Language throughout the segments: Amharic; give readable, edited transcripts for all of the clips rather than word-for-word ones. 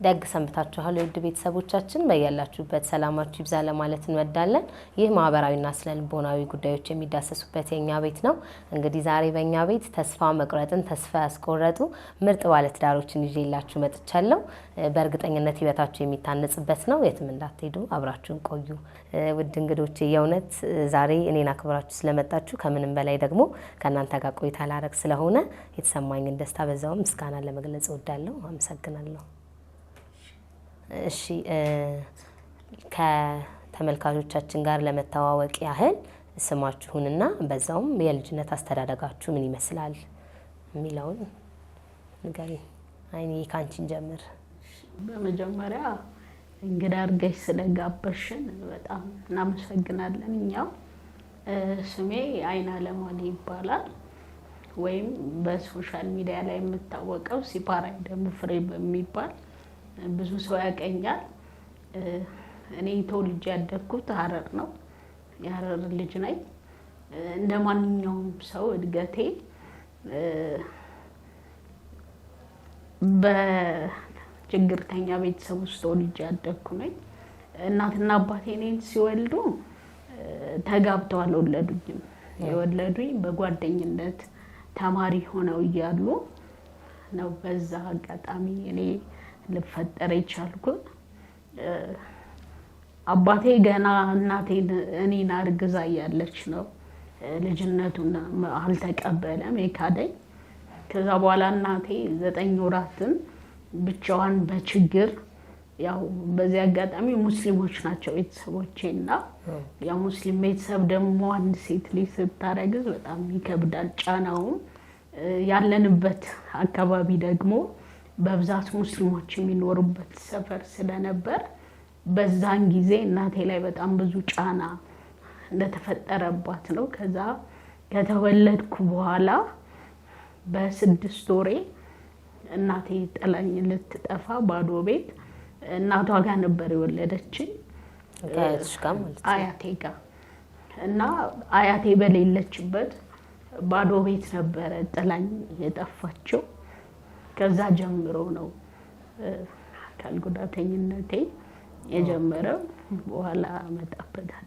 ደግ ሰንብታችኋል ውድ ቤተሰቦቻችን በያላችሁበት ሰላማችሁ ይብዛ ለማለት እንወዳለን። ይህ ማህበራዊና ስነልቦናዊ ጉዳዮች የሚዳሰሱበት የኛ ቤት ነው። እንግዲህ ዛሬ በእኛ ቤት ተስፋ መቁረጥን ተስፋ ያስቆረጡ ምርጥ ባለትዳሮችን ይዤላችሁ መጥቻለሁ። በእርግጠኝነት ህይወታችሁ የሚታነጽበት ነው። የትም እንዳትሄዱ አብራችሁን ቆዩ። ውድ እንግዶቼ የእውነት ዛሬ እኔን አክብራችሁ ስለመጣችሁ ከምንም በላይ ደግሞ ከእናንተ ጋር ቆይታ ላደርግ ስለሆነ የተሰማኝን ደስታ በዛውም ምስጋና ለመግለጽ እወዳለሁ። አመሰግናለሁ። እሺ ከተመልካቾቻችን ጋር ለመተዋወቅ ያህል ስማችሁንና በዛውም የልጅነት አስተዳደጋችሁ ምን ይመስላል የሚለውን ንገሪኝ። አይኔ ካንቺን ጀምር። በመጀመሪያ እንግዳ አድርገሽ ስለጋበዝሽን በጣም እናመሰግናለን። እኛው ስሜ አይናለም ዋሌ ይባላል ወይም በሶሻል ሚዲያ ላይ የምታወቀው ሲፓራይ ደም ፍሬ በሚባል ብዙ ሰው ያቀኛል። እኔ ተወልጄ ያደግኩት ሀረር ነው። የሀረር ልጅ ነኝ። እንደማንኛውም ሰው እድገቴ በችግርተኛ ቤተሰብ ውስጥ ተወልጄ ያደግኩ ነኝ። እናትና አባቴ እኔን ሲወልዱ ተጋብተው አልወለዱኝም። የወለዱኝ በጓደኝነት ተማሪ ሆነው እያሉ ነው። በዛ አጋጣሚ እኔ ልፈጠር የቻልኩት አባቴ ገና እናቴን እኔን አርግዛ እያለች ነው ልጅነቱን አልተቀበለም የካደኝ። ከዛ በኋላ እናቴ 9 ወራትን ብቻዋን በችግር ያው በዚህ አጋጣሚ ሙስሊሞች ናቸው ቤተሰቦቼና ያው ሙስሊም ቤተሰብ ደግሞ አንድ ሴት ልጅ ስታረግዝ በጣም ይከብዳል ጫናውም። ያለንበት አካባቢ ደግሞ በብዛት ሙስሊሞች የሚኖሩበት ሰፈር ስለነበር በዛን ጊዜ እናቴ ላይ በጣም ብዙ ጫና እንደተፈጠረባት ነው። ከዛ ከተወለድኩ በኋላ በ6 ወሬ እናቴ ጥላኝ ልትጠፋ ባዶ ቤት እናቷ ጋር ነበር የወለደችኝ። አያቴ ጋር እና አያቴ በሌለችበት ባዶ ቤት ነበረ ጥላኝ የጠፋችው። ከዛ ጀምሮ ነው አካል ጉዳተኝነቴ የጀመረው። በኋላ መጣበታል።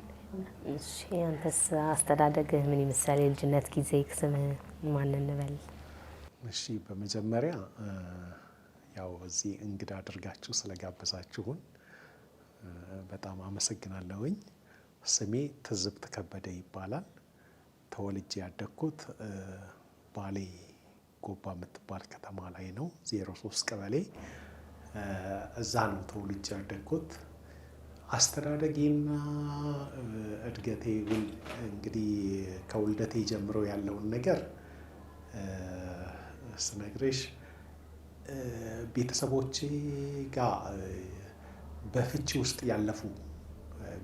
እሺ አንተስ አስተዳደግህ ምን ይመስላል? የልጅነት ጊዜ ስምህ ማን እንበል? እሺ በመጀመሪያ ያው እዚህ እንግዳ አድርጋችሁ ስለጋበዛችሁን በጣም አመሰግናለሁኝ። ስሜ ትዝብት ከበደ ይባላል። ተወልጄ ያደግኩት ባሌ ጎባ የምትባል ከተማ ላይ ነው። 03 ቀበሌ እዛ ነው ተወልጄ ያደግኩት። አስተዳደጌና እድገቴ እንግዲህ ከውልደቴ ጀምሮ ያለውን ነገር ስነግርሽ ቤተሰቦቼ ጋር በፍቺ ውስጥ ያለፉ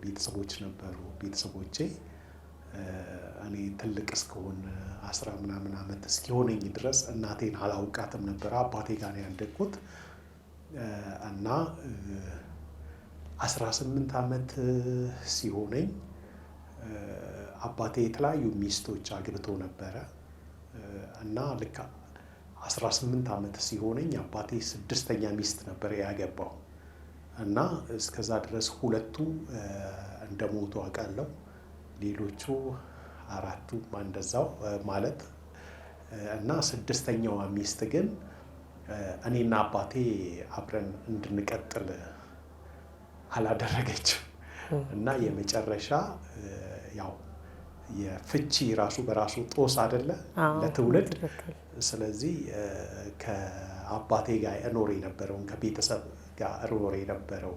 ቤተሰቦች ነበሩ። ቤተሰቦቼ እኔ ትልቅ እስከሆን 10 ምናምን ዓመት እስኪሆነኝ ድረስ እናቴን አላውቃትም ነበር። አባቴ ጋር ነው ያደግኩት እና 18 ዓመት ሲሆነኝ አባቴ የተለያዩ ሚስቶች አግብቶ ነበረ እና ልክ 18 ዓመት ሲሆነኝ አባቴ 6ኛ ሚስት ነበር ያገባው እና እስከዛ ድረስ 2ቱ እንደሞቱ አውቃለሁ። ሌሎቹ 4ቱ እንደዛው ማለት እና 6ኛዋ ሚስት ግን እኔና አባቴ አብረን እንድንቀጥል አላደረገችም እና የመጨረሻ ያው የፍቺ ራሱ በራሱ ጦስ አይደለ ለትውልድ። ስለዚህ ከአባቴ ጋር እኖር የነበረውን ከቤተሰብ ጋር እኖር የነበረው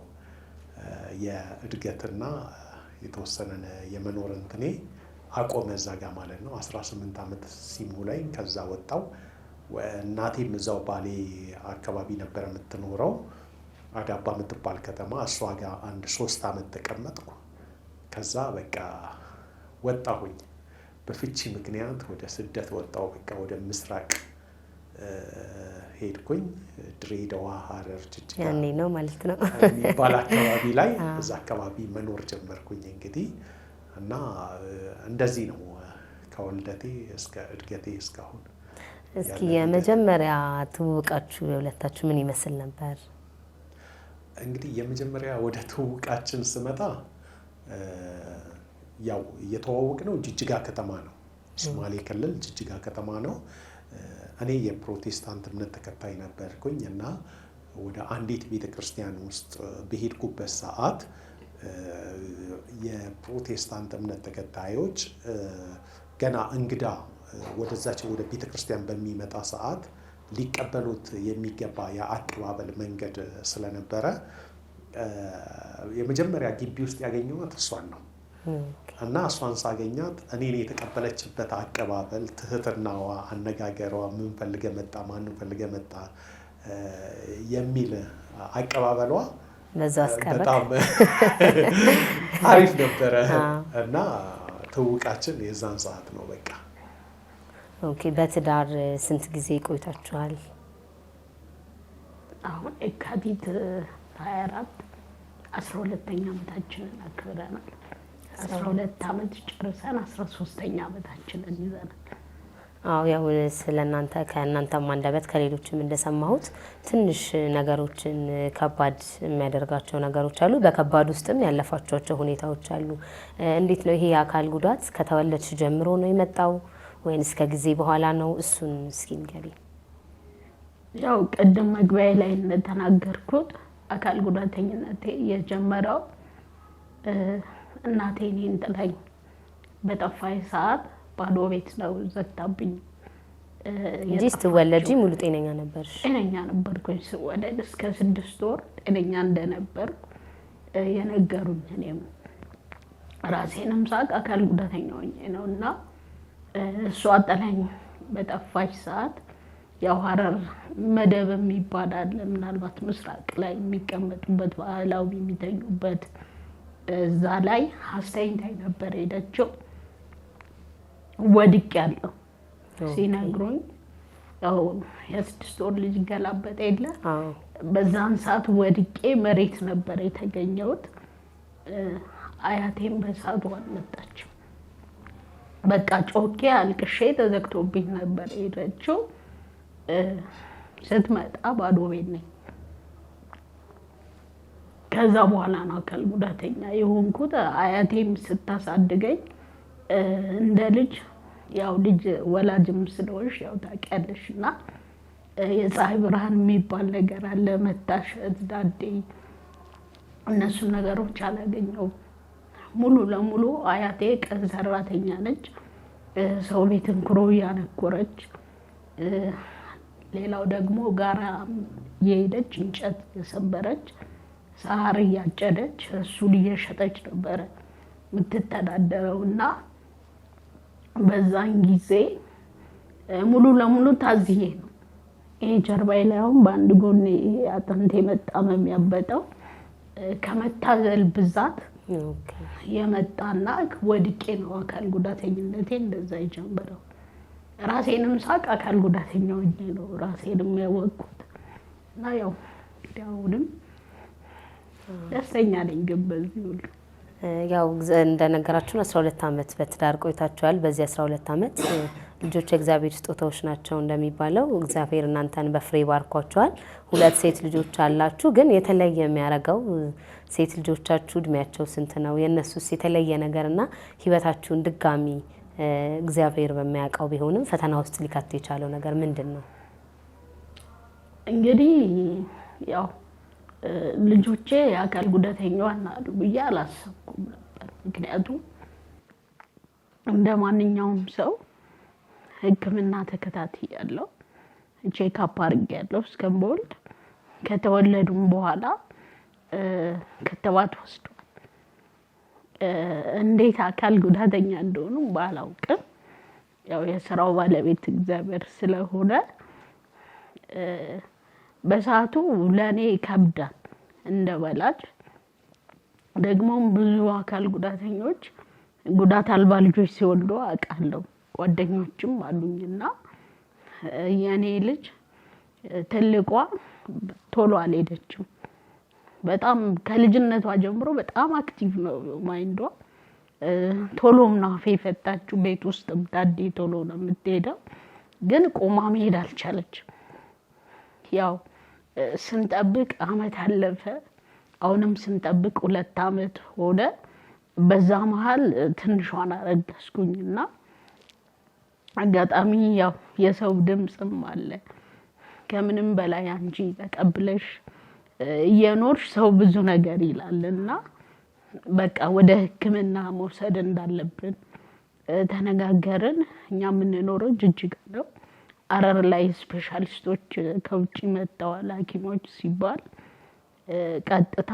የእድገትና የተወሰነ የመኖር እንትኔ አቆመ እዛ ጋር ማለት ነው። 18 ዓመት ሲሞላኝ ከዛ ወጣው። እናቴም እዛው ባሌ አካባቢ ነበር የምትኖረው አዳባ የምትባል ከተማ። እሷ ጋር አንድ 3 ዓመት ተቀመጥኩ። ከዛ በቃ ወጣሁኝ። በፍቺ ምክንያት ወደ ስደት ወጣሁ። በቃ ወደ ምስራቅ ሄድኩኝ። ድሬዳዋ፣ ሀረር፣ ጅጅጋ ያኔ ነው ማለት ነው የሚባል አካባቢ ላይ እዛ አካባቢ መኖር ጀመርኩኝ እንግዲህ እና እንደዚህ ነው ከወልደቴ እስከ እድገቴ እስካሁን። እስኪ የመጀመሪያ ትውውቃችሁ የሁለታችሁ ምን ይመስል ነበር? እንግዲህ የመጀመሪያ ወደ ትውውቃችን ስመጣ ያው እየተዋወቅ ነው ጅጅጋ ከተማ ነው፣ ሶማሌ ክልል ጅጅጋ ከተማ ነው። እኔ የፕሮቴስታንት እምነት ተከታይ ነበርኩኝ እና ወደ አንዲት ቤተክርስቲያን ውስጥ በሄድኩበት ሰዓት የፕሮቴስታንት እምነት ተከታዮች ገና እንግዳ ወደዛች ወደ ቤተክርስቲያን በሚመጣ ሰዓት ሊቀበሉት የሚገባ የአቀባበል መንገድ ስለነበረ የመጀመሪያ ግቢ ውስጥ ያገኘኋት እሷን ነው እና እሷን ሳገኛት እኔን የተቀበለችበት አቀባበል፣ ትህትናዋ፣ አነጋገሯ ምን ፈልገህ መጣ፣ ማንን ፈልገህ መጣ የሚል አቀባበሏ በጣም አሪፍ ነበረ እና ትውውቃችን የዛን ሰዓት ነው በቃ። ኦኬ። በትዳር ስንት ጊዜ ቆይታችኋል? አሁን የካቲት 24 12ኛ ዓመታችንን አክብረናል። 12 ዓመት ጨርሰን 13ኛ ዓመታችንን ይዘናል። አዎ ያው ስለናንተ ከእናንተም አንደበት ከሌሎችም እንደሰማሁት ትንሽ ነገሮችን ከባድ የሚያደርጋቸው ነገሮች አሉ። በከባድ ውስጥም ያለፋቸው ሁኔታዎች አሉ። እንዴት ነው ይሄ የአካል ጉዳት ከተወለድሽ ጀምሮ ነው የመጣው ወይንስ ከጊዜ በኋላ ነው? እሱን እስኪ ንገሪኝ። ያው ቀደም መግቢያ ላይ እንደተናገርኩት አካል ጉዳተኝነቴ የጀመረው እናቴ እኔን ጥላኝ በጠፋኝ ሰዓት ባዶ ቤት ነው ዘግታብኝ እንጂ ስትወለጂ ሙሉ ጤነኛ ነበርሽ? ጤነኛ ነበርኩኝ። ስወለድ እስከ 6 ወር ጤነኛ እንደነበርኩ የነገሩኝ። እኔም ራሴንም ሳቅ አካል ጉዳተኛ ሆኜ ነው እና እሷ ጥላኝ በጠፋች ሰዓት ያው ሐረር መደብ የሚባል አለ፣ ምናልባት ምስራቅ ላይ የሚቀመጡበት ባህላዊ የሚተኙበት፣ እዛ ላይ አስተኝታኝ ነበር ሄደችው። ወድቄያለሁ ሲነግሩኝ ያው የ6 ወር ልጅ ገላበጠ የለ በዛን ሰዓት ወድቄ መሬት ነበር የተገኘሁት። አያቴም በሰዓቱ አልመጣችም። በቃ ጮኬ አልቅሼ ተዘግቶብኝ ነበር ሄደችው። ስትመጣ ባዶ ቤት ነኝ። ከዛ በኋላ ነው አካል ጉዳተኛ የሆንኩት። አያቴም ስታሳድገኝ እንደ ልጅ ያው ልጅ ወላጅም ስለሆንሽ ያው ታውቂያለሽ እና የፀሐይ ብርሃን የሚባል ነገር አለ፣ መታሸት፣ ዳዴ፣ እነሱን ነገሮች አላገኘሁም። ሙሉ ለሙሉ አያቴ ቀን ሰራተኛ ነች። ሰው ቤትን ክሮ እያነኮረች፣ ሌላው ደግሞ ጋራ የሄደች እንጨት የሰበረች ሳር እያጨደች እሱን እየሸጠች ነበረ የምትተዳደረው እና በዛን ጊዜ ሙሉ ለሙሉ ታዝዬ ነው። ይሄ ጀርባዬ ላይ አሁን በአንድ ጎን አጥንቴ መጣመም ያበጠው ከመታዘል ብዛት የመጣና ወድቄ ነው አካል ጉዳተኝነቴ እንደዛ የጀመረው። ራሴንም ሳቅ አካል ጉዳተኛ ሆኜ ነው ራሴንም ያወቅኩት እና ያው አሁንም ደስተኛ ነኝ። ግን በዚህ ሁሉ ያው እንደነገራችሁን 12 ዓመት በትዳር ቆይታችኋል። በዚህ 12 ዓመት ልጆች የእግዚአብሔር ስጦታዎች ናቸው እንደሚባለው እግዚአብሔር እናንተን በፍሬ ባርኳቸዋል። 2 ሴት ልጆች አላችሁ። ግን የተለየ የሚያደርገው ሴት ልጆቻችሁ እድሜያቸው ስንት ነው? የእነሱስ የተለየ ነገርና ህይወታችሁን ድጋሚ እግዚአብሔር በሚያውቀው ቢሆንም ፈተና ውስጥ ሊከት የቻለው ነገር ምንድን ነው? እንግዲህ ያው ልጆቼ የአካል ጉዳተኛዋ ናሉ ብዬ አላሰብኩም ነበር። ምክንያቱም እንደ ማንኛውም ሰው ሕክምና ተከታትያለሁ፣ ቼክአፕ አድርጌያለሁ እስከምወልድ። ከተወለዱም በኋላ ክትባት ወስደዋል። እንዴት አካል ጉዳተኛ እንደሆኑ ባላውቅም ያው የስራው ባለቤት እግዚአብሔር ስለሆነ በሰዓቱ ለኔ ከብዳል እንደ ወላጅ። ደግሞ ብዙ አካል ጉዳተኞች ጉዳት አልባ ልጆች ሲወልዱ አውቃለሁ፣ ጓደኞችም አሉኝና የኔ ልጅ ትልቋ ቶሎ አልሄደችም። በጣም ከልጅነቷ ጀምሮ በጣም አክቲቭ ነው ማይንዷ። ቶሎም ነው አፌ ፈታችሁ፣ ቤት ውስጥ ዳዴ ቶሎ ነው የምትሄደው፣ ግን ቆማ መሄድ አልቻለችም። ያው ስንጠብቅ አመት አለፈ። አሁንም ስንጠብቅ 2 አመት ሆነ። በዛ መሃል ትንሿን አረገዝኩኝና አጋጣሚ ያው የሰው ድምጽም አለ። ከምንም በላይ አንቺ ተቀብለሽ እየኖርሽ ሰው ብዙ ነገር ይላልና በቃ ወደ ሕክምና መውሰድ እንዳለብን ተነጋገርን። እኛ የምንኖረው ጅጅጋ ነው። አረር ላይ ስፔሻሊስቶች ከውጭ መጥተዋል ሐኪሞች ሲባል ቀጥታ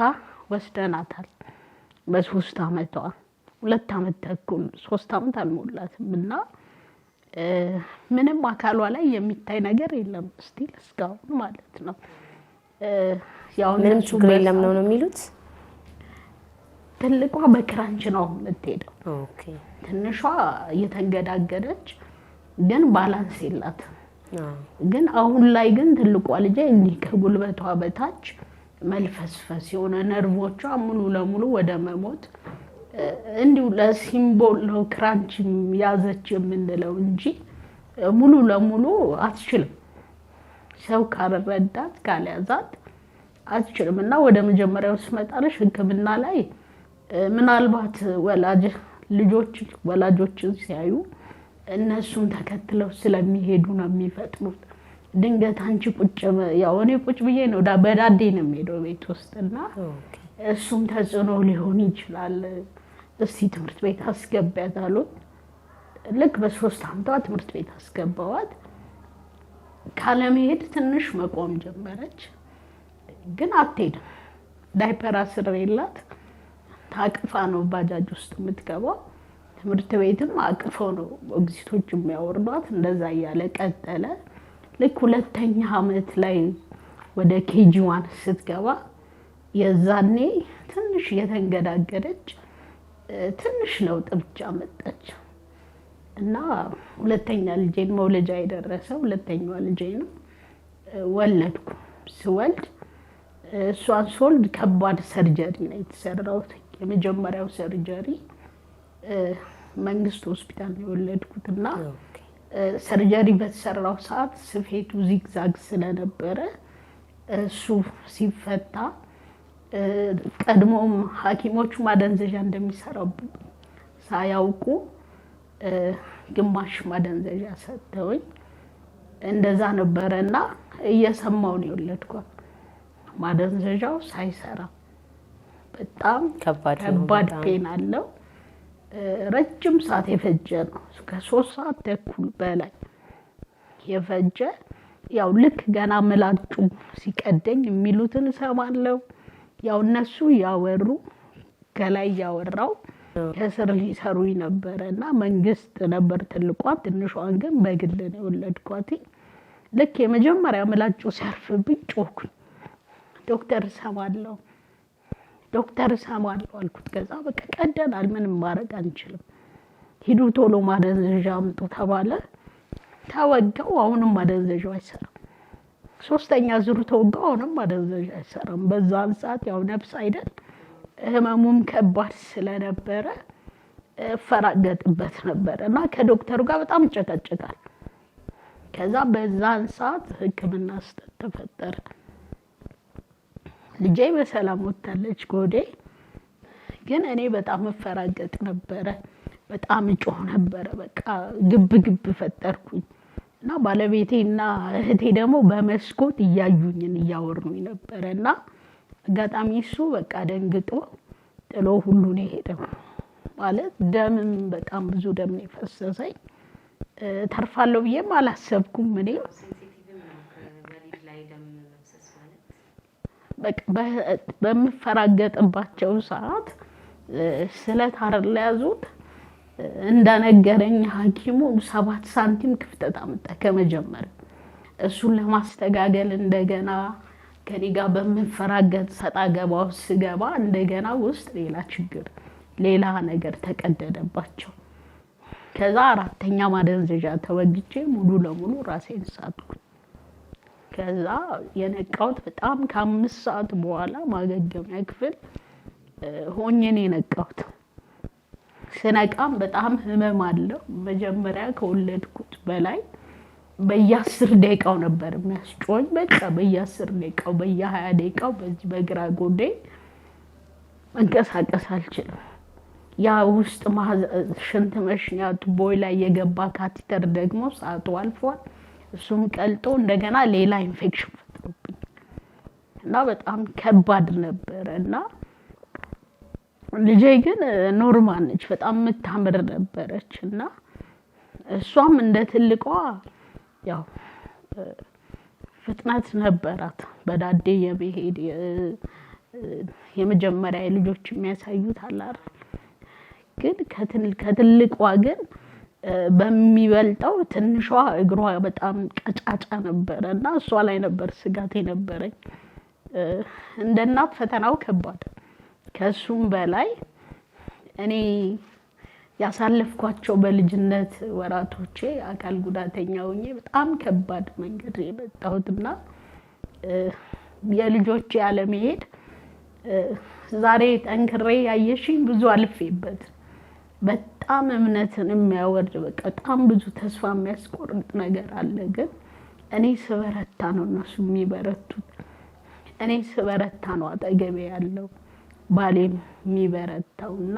ወስደናታል። በ3 አመቷ 2 አመት ተኩል 3 አመት አልሞላትም እና ምንም አካሏ ላይ የሚታይ ነገር የለም ስቲል እስካሁን ማለት ነው። ያው ምንም ችግር የለም ነው የሚሉት። ትልቋ በክራንች ነው የምትሄደው። ኦኬ። ትንሿ እየተንገዳገደች ግን ባላንስ የላትም። ግን አሁን ላይ ግን ትልቋ ልጅ እንዲህ ከጉልበቷ በታች መልፈስፈስ የሆነ ነርቮቿ ሙሉ ለሙሉ ወደ መሞት እንዲሁ ለሲምቦል ነው ክራንች ያዘች የምንለው እንጂ ሙሉ ለሙሉ አትችልም። ሰው ካልረዳት ካልያዛት አትችልም። እና ወደ መጀመሪያው ስመጣለሽ ሕክምና ላይ ምናልባት ወላጆችን ሲያዩ እነሱን ተከትለው ስለሚሄዱ ነው የሚፈጥኑት። ድንገት አንቺ ያው እኔ ቁጭ ብዬ ነው በዳዴ ነው የምሄደው ቤት ውስጥና እሱም ተጽዕኖ ሊሆን ይችላል። እስቲ ትምህርት ቤት አስገቢያት አሉኝ። ልክ በ3 አመቷ ትምህርት ቤት አስገባዋት። ካለመሄድ ትንሽ መቆም ጀመረች፣ ግን አትሄድም። ዳይፐር አስሬላት ታቅፋ ነው ባጃጅ ውስጥ የምትገባው። ትምህርት ቤትም አቅፈው ነው ኦክሲቶች የሚያወርዷት። እንደዛ እያለ ቀጠለ። ልክ 2ኛ አመት ላይ ወደ KG1 ስትገባ የዛኔ ትንሽ የተንገዳገደች ትንሽ ለውጥ ብቻ መጣች እና 2ኛ ልጄን መውለጃ የደረሰ 2ኛዋ ልጄ ነው ወለድኩ። ስወልድ እሷን ስወልድ ከባድ ሰርጀሪ ነው የተሰራው። የመጀመሪያው ሰርጀሪ መንግስት ሆስፒታል ነው የወለድኩትና ሰርጀሪ በተሰራው ሰዓት ስፌቱ ዚግዛግ ስለነበረ እሱ ሲፈታ ቀድሞም ሐኪሞቹ ማደንዘዣ እንደሚሰራው ሳያውቁ ግማሽ ማደንዘዣ ሰጥተውኝ እንደዛ ነበረና እየሰማው ነው የወለድኩት። ማደንዘዣው ሳይሰራ በጣም ከባድ ፔን አለው። ረጅም ሰዓት የፈጀ ነው። ከ3 ሰዓት ተኩል በላይ የፈጀ። ያው ልክ ገና ምላጩ ሲቀደኝ የሚሉትን እሰማለሁ። ያው እነሱ ያወሩ ከላይ ያወራው ከስር ሊሰሩኝ ነበረና መንግስት ነበር ትልቋ፣ ትንሿን ግን በግል ነው የወለድኳት። ልክ የመጀመሪያ ምላጩ ሲያርፍብኝ ጮኩኝ። ዶክተር እሰማለሁ አልኩት። ከዛ በቃ ቀደናል፣ ምንም ማድረግ አንችልም፣ ሂዱ ቶሎ ማደንዘዣ አምጡ ተባለ። ተወጋው። አሁንም ማደንዘዣው አይሰራም። 3ኛ ዙር ተወጋው። አሁንም ማደንዘዣ አይሰራም። በዛን ሰዓት ያው ነፍስ አይደል፣ ህመሙም ከባድ ስለነበረ ፈራገጥበት ነበር እና ከዶክተሩ ጋር በጣም ጨቀጨቃል። ከዛ በዛን ሰዓት ሕክምና ተፈጠረ። ልጄ በሰላም ወጣለች ጎዴ። ግን እኔ በጣም መፈራገጥ ነበረ፣ በጣም እጮህ ነበረ። በቃ ግብ ፈጠርኩኝ እና ባለቤቴና እህቴ ደግሞ በመስኮት እያወሩኝ ነበረና አጋጣሚ እሱ በቃ ደንግጦ ጥሎ ሁሉን ሄደው ማለት ደምም በጣም ብዙ ደም ነው የፈሰሰኝ። ተርፋለሁ ብዬም አላሰብኩም። እኔ በምፈራገጥባቸው ሰዓት ስለታር ለያዙት እንደነገረኝ ሐኪሙ 7 ሳንቲም ክፍተት አመጣ ከመጀመር። እሱን ለማስተጋገል እንደገና ከኔ ጋር በምፈራገጥ ሰጣ ገባው ስገባ እንደገና ውስጥ ሌላ ነገር ተቀደደባቸው። ከዛ 4ኛ ማደንዘዣ ተወግቼ ሙሉ ለሙሉ ራሴን ሳትኩ። ከዛ የነቃውት በጣም ከ5 ሰዓት በኋላ ማገገሚያ ክፍል ሆኜ ነው የነቃውት። ስነቃም በጣም ህመም አለው። መጀመሪያ ከወለድኩት በላይ በየ10 ደቂቃው ነበር የሚያስጮኝ። በቃ በየ10 ደቂቃው በየ20 ደቂቃው በዚህ በግራ ጎዴ መንቀሳቀስ አልችልም። ያ ውስጥ ሽንት መሽኛ ቱቦይ ላይ የገባ ካቲተር ደግሞ ሰዓቱ አልፏል። እሱም ቀልጦ እንደገና ሌላ ኢንፌክሽን ፈጥሮብኝ እና በጣም ከባድ ነበረ እና ልጄ ግን ኖርማል ነች፣ በጣም የምታምር ነበረች እና እሷም እንደ ትልቋ ያው ፍጥነት ነበራት በዳዴ የመሄድ የመጀመሪያ ልጆች የሚያሳዩት አለ አይደል። ግን ከትልቋ ግን በሚበልጠው ትንሿ እግሯ በጣም ቀጫጫ ነበረ እና እሷ ላይ ነበር ስጋት የነበረኝ። እንደ እናት ፈተናው ከባድ፣ ከሱም በላይ እኔ ያሳለፍኳቸው በልጅነት ወራቶቼ አካል ጉዳተኛ ሆኜ በጣም ከባድ መንገድ የመጣሁትና የልጆች ያለ መሄድ ዛሬ ጠንክሬ ያየሽኝ ብዙ አልፌበት በጣም እምነትን የሚያወርድ በጣም ብዙ ተስፋ የሚያስቆርጥ ነገር አለ። ግን እኔ ስበረታ ነው እነሱ የሚበረቱት። እኔ ስበረታ ነው አጠገቤ ያለው ባሌም የሚበረታውና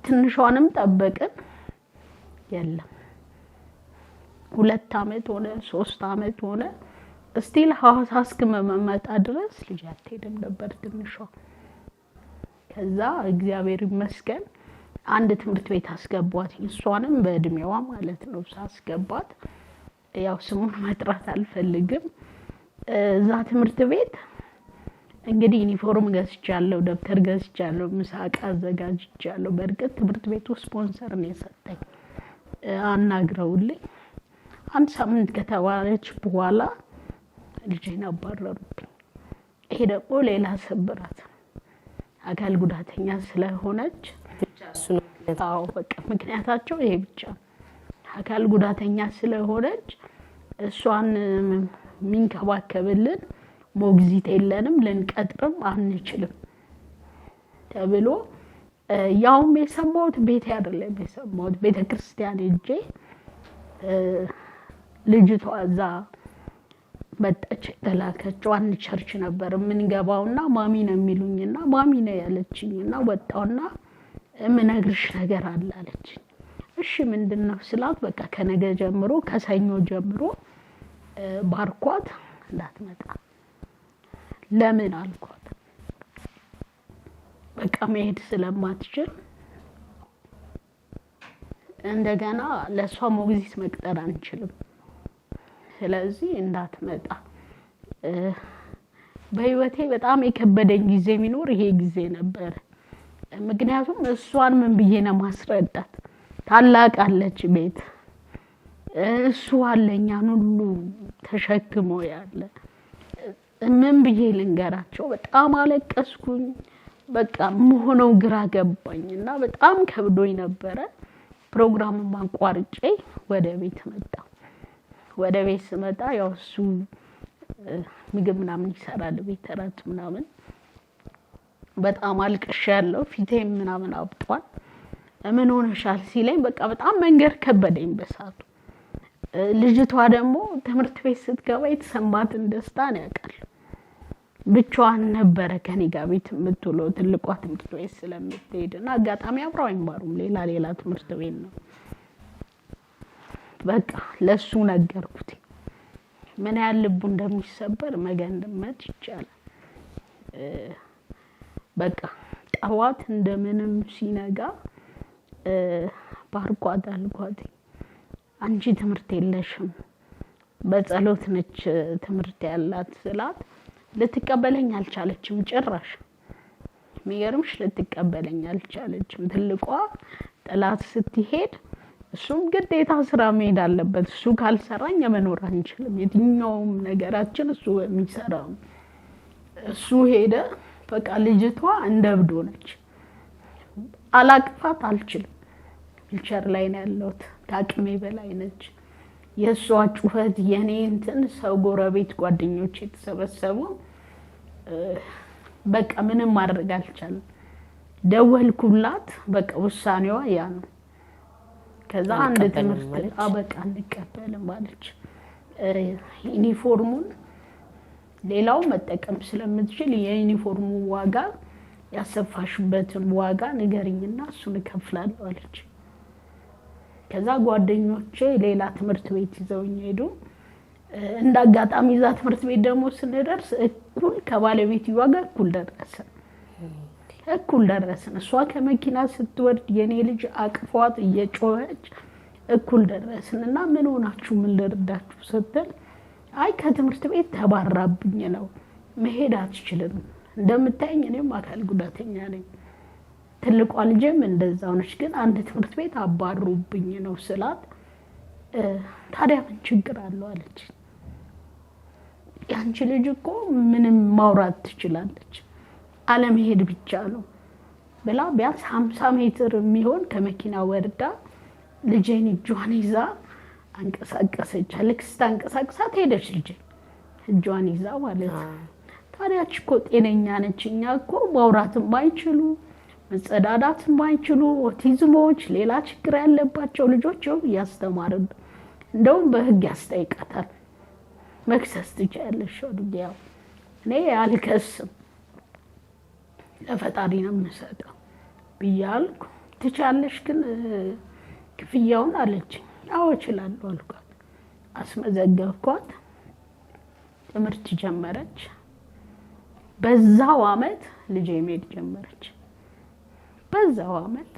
ትንሿንም ጠበቅን የለም 2 አመት ሆነ 3 አመት ሆነ ስቲል ሐዋሳ እስከመመጣ ድረስ ልጅ አትሄድም ነበር ትንሿ። ከዛ እግዚአብሔር ይመስገን አንድ ትምህርት ቤት አስገቧት፣ እሷንም በእድሜዋ ማለት ነው ሳስገባት፣ ያው ስሙን መጥራት አልፈልግም። እዛ ትምህርት ቤት እንግዲህ ዩኒፎርም ገዝቻለሁ፣ ደብተር ገዝቻለሁ፣ ምሳቃ አዘጋጅቻለሁ። በእርግጥ ትምህርት ቤቱ ስፖንሰር ነው የሰጠኝ። አናግረውልኝ 1 ሳምንት ከተባለች በኋላ ልጄን አባረሩብኝ። ይሄ ደግሞ ሌላ ስብራት፣ አካል ጉዳተኛ ስለሆነች አዎ በቃ ምክንያታቸው ይሄ ብቻ። አካል ጉዳተኛ ስለሆነች እሷን ሚንከባከብልን ሞግዚት የለንም፣ ልንቀጥርም አንችልም ተብሎ ያውም የሰማሁት ቤት አይደለም የሰማሁት ቤተክርስቲያን ሄጄ ልጅቷ እዛ መጣች። ተላከችው አንድ ቸርች ነበር የምንገባውና ማሚ ነው የሚሉኝና ማሚ ነው ያለችኝና ወጣውና ምነግርሽ ነገር አለ አለችኝ። እሺ ምንድነው ስላት፣ በቃ ከነገ ጀምሮ ከሰኞ ጀምሮ ባርኳት እንዳትመጣ። ለምን አልኳት። በቃ መሄድ ስለማትችል እንደገና ለሷ ሞግዚት መቅጠር አንችልም፣ ስለዚህ እንዳትመጣ። በህይወቴ በጣም የከበደኝ ጊዜ ቢኖር ይሄ ጊዜ ነበር። ምክንያቱም እሷን ምን ብዬ ነው ማስረዳት? ታላቅ አለች ቤት፣ እሱ አለኛን ሁሉ ተሸክሞ ያለ ምን ብዬ ልንገራቸው? በጣም አለቀስኩኝ። በቃ መሆነው ግራ ገባኝና በጣም ከብዶኝ ነበረ። ፕሮግራሙን ማቋርጬ ወደ ቤት መጣ። ወደ ቤት ስመጣ ያው እሱ ምግብ ምናምን ይሰራል ቤት ተራት ምናምን። በጣም አልቅሻለሁ፣ ፊቴም ምናምን አብጧል። ምን ሆነሻል ሲለኝ በቃ በጣም መንገር ከበደኝ በሳቱ። ልጅቷ ደግሞ ትምህርት ቤት ስትገባ የተሰማትን ደስታ ነው ያውቃል። ብቻዋን ነበረ ከኔ ጋር ቤት የምትውለው ትልቋ ትምህርት ቤት ስለምትሄድና አጋጣሚ አብረው አይማሩም፣ ሌላ ትምህርት ቤት ነው። በቃ ለሱ ነገርኩት። ምን ያህል ልቡ እንደሚሰበር መገመት ይቻላል። በቃ ጠዋት እንደምንም ሲነጋ ባርኳት አልኳት። አንቺ ትምህርት የለሽም በጸሎት ነች ትምህርት ያላት ስላት ልትቀበለኝ አልቻለችም ጭራሽ። የሚገርምሽ ልትቀበለኝ አልቻለችም። ትልቋ ጥላት ስትሄድ እሱም ግዴታ ስራ መሄድ አለበት። እሱ ካልሰራኝ መኖር አንችልም። የትኛውም ነገራችን እሱ የሚሰራው እሱ ሄደ። በቃ ልጅቷ እንደብዶ ነች። አላቅፋት አልችልም። ዊልቸር ላይ ነው ያለሁት። ከአቅሜ በላይ ነች። የእሷ ጩኸት የኔ እንትን ሰው ጎረቤት ጓደኞች የተሰበሰቡ በቃ ምንም ማድረግ አልቻለም። ደወልኩላት። በቃ ውሳኔዋ ያ ነው። ከዛ አንድ ትምህርት በቃ እንቀበልም አለች። ዩኒፎርሙን ሌላው መጠቀም ስለምትችል የዩኒፎርሙ ዋጋ ያሰፋሽበትን ዋጋ ንገሪኝና እሱን እከፍላለሁ አለች። ከዛ ጓደኞቼ ሌላ ትምህርት ቤት ይዘውኝ ሄዱ። እንዳጋጣሚ እዛ ትምህርት ቤት ደግሞ ስንደርስ እኩል ከባለቤትዋ ጋር እኩል ደረስን። እሷ ከመኪና ስትወርድ የኔ ልጅ አቅፏት እየጮኸች እኩል ደረስን እና ምን ሆናችሁ ምን ልርዳችሁ ስትል አይ ከትምህርት ቤት ተባራብኝ ነው መሄድ አትችልም፣ እንደምታየኝ እኔም አካል ጉዳተኛ ነኝ፣ ትልቋ ልጅም እንደዛው ነች፣ ግን አንድ ትምህርት ቤት አባሩብኝ ነው ስላት ታዲያ ምን ችግር አለው አለች። ያንቺ ልጅ እኮ ምንም ማውራት ትችላለች፣ አለመሄድ ብቻ ነው ብላ ቢያንስ 50 ሜትር የሚሆን ከመኪና ወርዳ ልጄን እጇን ይዛ አንቀሳቀሰች። ልክ ስታንቀሳቅሳት ሄደች ልጄ እጇን ይዛ ማለት ነው። ታዲያች እኮ ጤነኛ ነች። እኛ እኮ ማውራትም ባይችሉ መጸዳዳትም ባይችሉ ኦቲዝሞች፣ ሌላ ችግር ያለባቸው ልጆች እያስተማርን እንደውም በህግ ያስጠይቃታል። መክሰስ ትችያለሽ ወዲያው እኔ አልከስም ለፈጣሪ ነው የምሰጠው ብያለሁ። ትችያለሽ ግን ክፍያውን አለችኝ። አዎ እችላለሁ አልኳት። አስመዘገብኳት። ትምህርት ጀመረች። በዛው አመት ልጄ መሄድ ጀመረች። በዛው አመት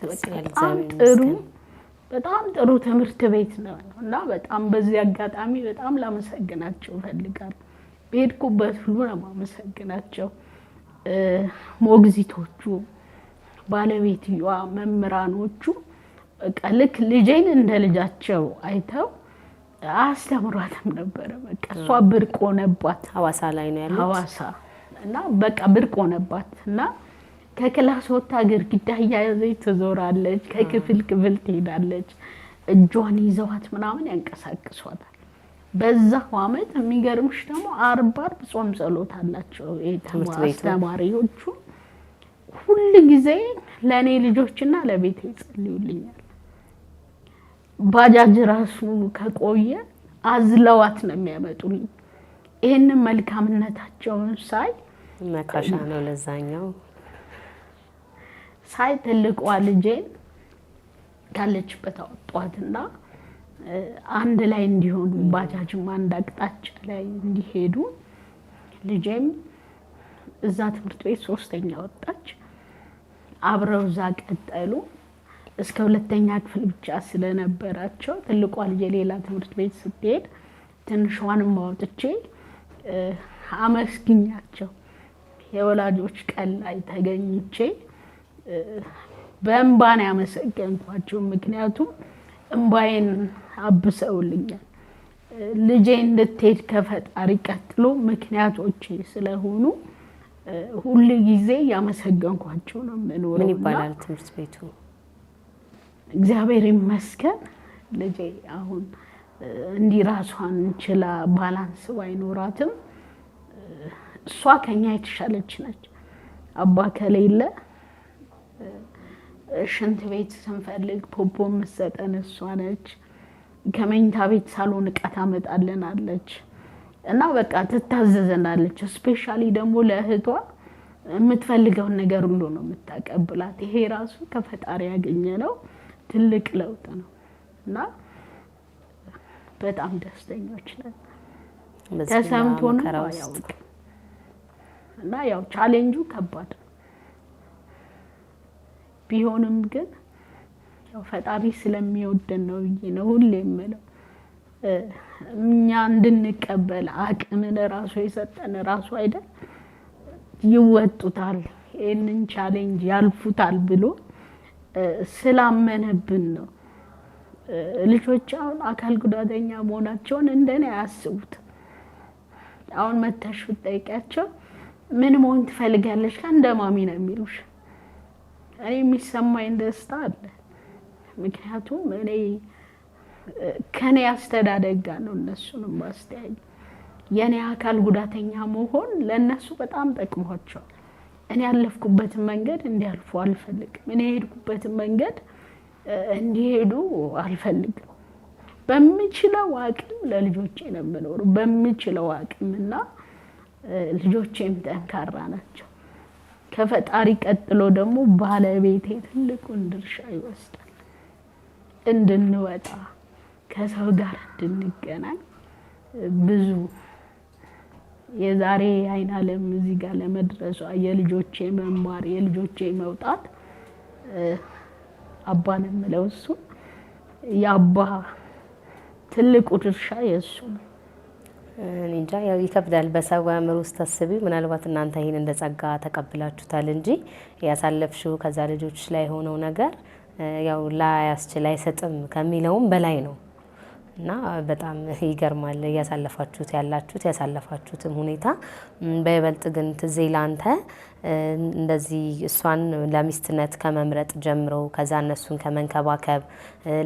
በጣም ጥሩ ትምህርት ቤት ነው እና በጣም በዚህ አጋጣሚ በጣም ላመሰግናቸው ፈልጋለሁ። በሄድኩበት ሁሉ ነው ማመሰግናቸው። ሞግዚቶቹ፣ ባለቤትዋ፣ መምህራኖቹ በቃ ልክ ልጄን እንደ ልጃቸው አይተው አስተምሯትም ነበረ። በቃ እሷ ብርቅ ሆነባት። ሐዋሳ ላይ ነው ያለው። ሐዋሳ እና በቃ ብርቅ ሆነባት እና ከክላስ ወጣ ግድግዳ እያያዘች ትዞራለች፣ ከክፍል ክፍል ትሄዳለች። እጇን ይዘዋት ምናምን ያንቀሳቅሷታል። በዛው አመት የሚገርምሽ ደግሞ 40 ጾም ጸሎት አላቸው አስተማሪዎቹ። ሁሉ ጊዜ ለኔ ልጆችና ለቤቴ ይጸልዩልኛል። ባጃጅ ራሱ ከቆየ አዝለዋት ነው የሚያመጡልኝ። ይሄንን መልካምነታቸውን ሳይ መካሻ ነው ለዛኛው ሳይ ትልቋ ልጄን ካለችበት አወጧትና አንድ ላይ እንዲሆኑ ባጃጅም አንድ አቅጣጫ ላይ እንዲሄዱ ልጄም እዛ ትምህርት ቤት 3ኛ ወጣች። አብረው እዛ ቀጠሉ። እስከ 2ኛ ክፍል ብቻ ስለነበራቸው ትልቋ ልጄ ሌላ ትምህርት ቤት ስትሄድ ትንሿንም አውጥቼ አመስግኛቸው የወላጆች ቀን ላይ ተገኝቼ በእንባን ያመሰገንኳቸው። ምክንያቱም እንባዬን አብሰውልኛል። ልጄ እንድትሄድ ከፈጣሪ ቀጥሎ ምክንያቶቼ ስለሆኑ ሁሉ ጊዜ ያመሰገንኳቸው ነው የምኖረው። ምን ይባላል ትምህርት ቤቱ? እግዚአብሔር ይመስገን ልጄ አሁን እንዲህ ራሷን ችላ ባላንስ ባይኖራትም እሷ ከኛ የተሻለች ነች። አባ ከሌለ ሽንት ቤት ስንፈልግ ፖፖ የምትሰጠን እሷ ነች። ከመኝታ ቤት ሳሎን ዕቃ ታመጣልናለች እና በቃ ትታዘዘናለች። ስፔሻሊ ደግሞ ለእህቷ የምትፈልገውን ነገር ሁሉ ነው የምታቀብላት። ይሄ ራሱ ከፈጣሪ ያገኘ ነው፣ ትልቅ ለውጥ ነው እና በጣም ደስተኞች ነን። ተሰምቶን ያውቅ እና ያው ቻሌንጁ ከባድ ቢሆንም ግን ያው ፈጣሪ ስለሚወደን ነው ብዬ ነው ሁሌ የምለው። እኛ እንድንቀበል አቅምን ራሱ የሰጠን ራሱ አይደል ይወጡታል፣ ይሄንን ቻሌንጅ ያልፉታል ብሎ ስላመነብን ነው። ልጆች አሁን አካል ጉዳተኛ መሆናቸውን እንደኔ አያስቡት። አሁን መተሽ ብትጠይቂያቸው ምን መሆን ትፈልጋለሽ እንደማሚ ነው የሚሉሽ። እኔ የሚሰማኝ ደስታ አለ። ምክንያቱም እኔ ከኔ አስተዳደግ ጋር ነው እነሱንም ማስተያይ። የኔ አካል ጉዳተኛ መሆን ለነሱ በጣም ጠቅሟቸዋል። እኔ ያለፍኩበትን መንገድ እንዲያልፉ አልፈልግም። እኔ የሄድኩበትን መንገድ እንዲሄዱ አልፈልግም። በሚችለው አቅም ለልጆቼ ነው የምኖረው፣ በሚችለው አቅምና ልጆቼም ጠንካራ ናቸው። ከፈጣሪ ቀጥሎ ደግሞ ባለቤቴ ትልቁን ድርሻ ይወስዳል። እንድንወጣ ከሰው ጋር እንድንገናኝ ብዙ የዛሬ አይን ዓለም እዚህ ጋር ለመድረሷ የልጆቼ መማር የልጆቼ መውጣት አባን የምለው እሱ የአባ ትልቁ ድርሻ የእሱ ነው። እንጃ ያው ይከብዳል። በሰው አእምሮ ውስጥ ታስቢው ምናልባት እናንተ ይሄን እንደ ጸጋ ተቀብላችሁታል እንጂ ያሳለፍሽው ከዛ ልጆች ላይ ሆነው ነገር ያው ላያስችል አይሰጥም ከሚለውም በላይ ነው እና በጣም ይገርማል እያሳለፋችሁት ያላችሁት ያሳለፋችሁትም ሁኔታ። በይበልጥ ግን ትዝ ይላንተ እንደዚህ እሷን ለሚስትነት ከመምረጥ ጀምሮ ከዛ እነሱን ከመንከባከብ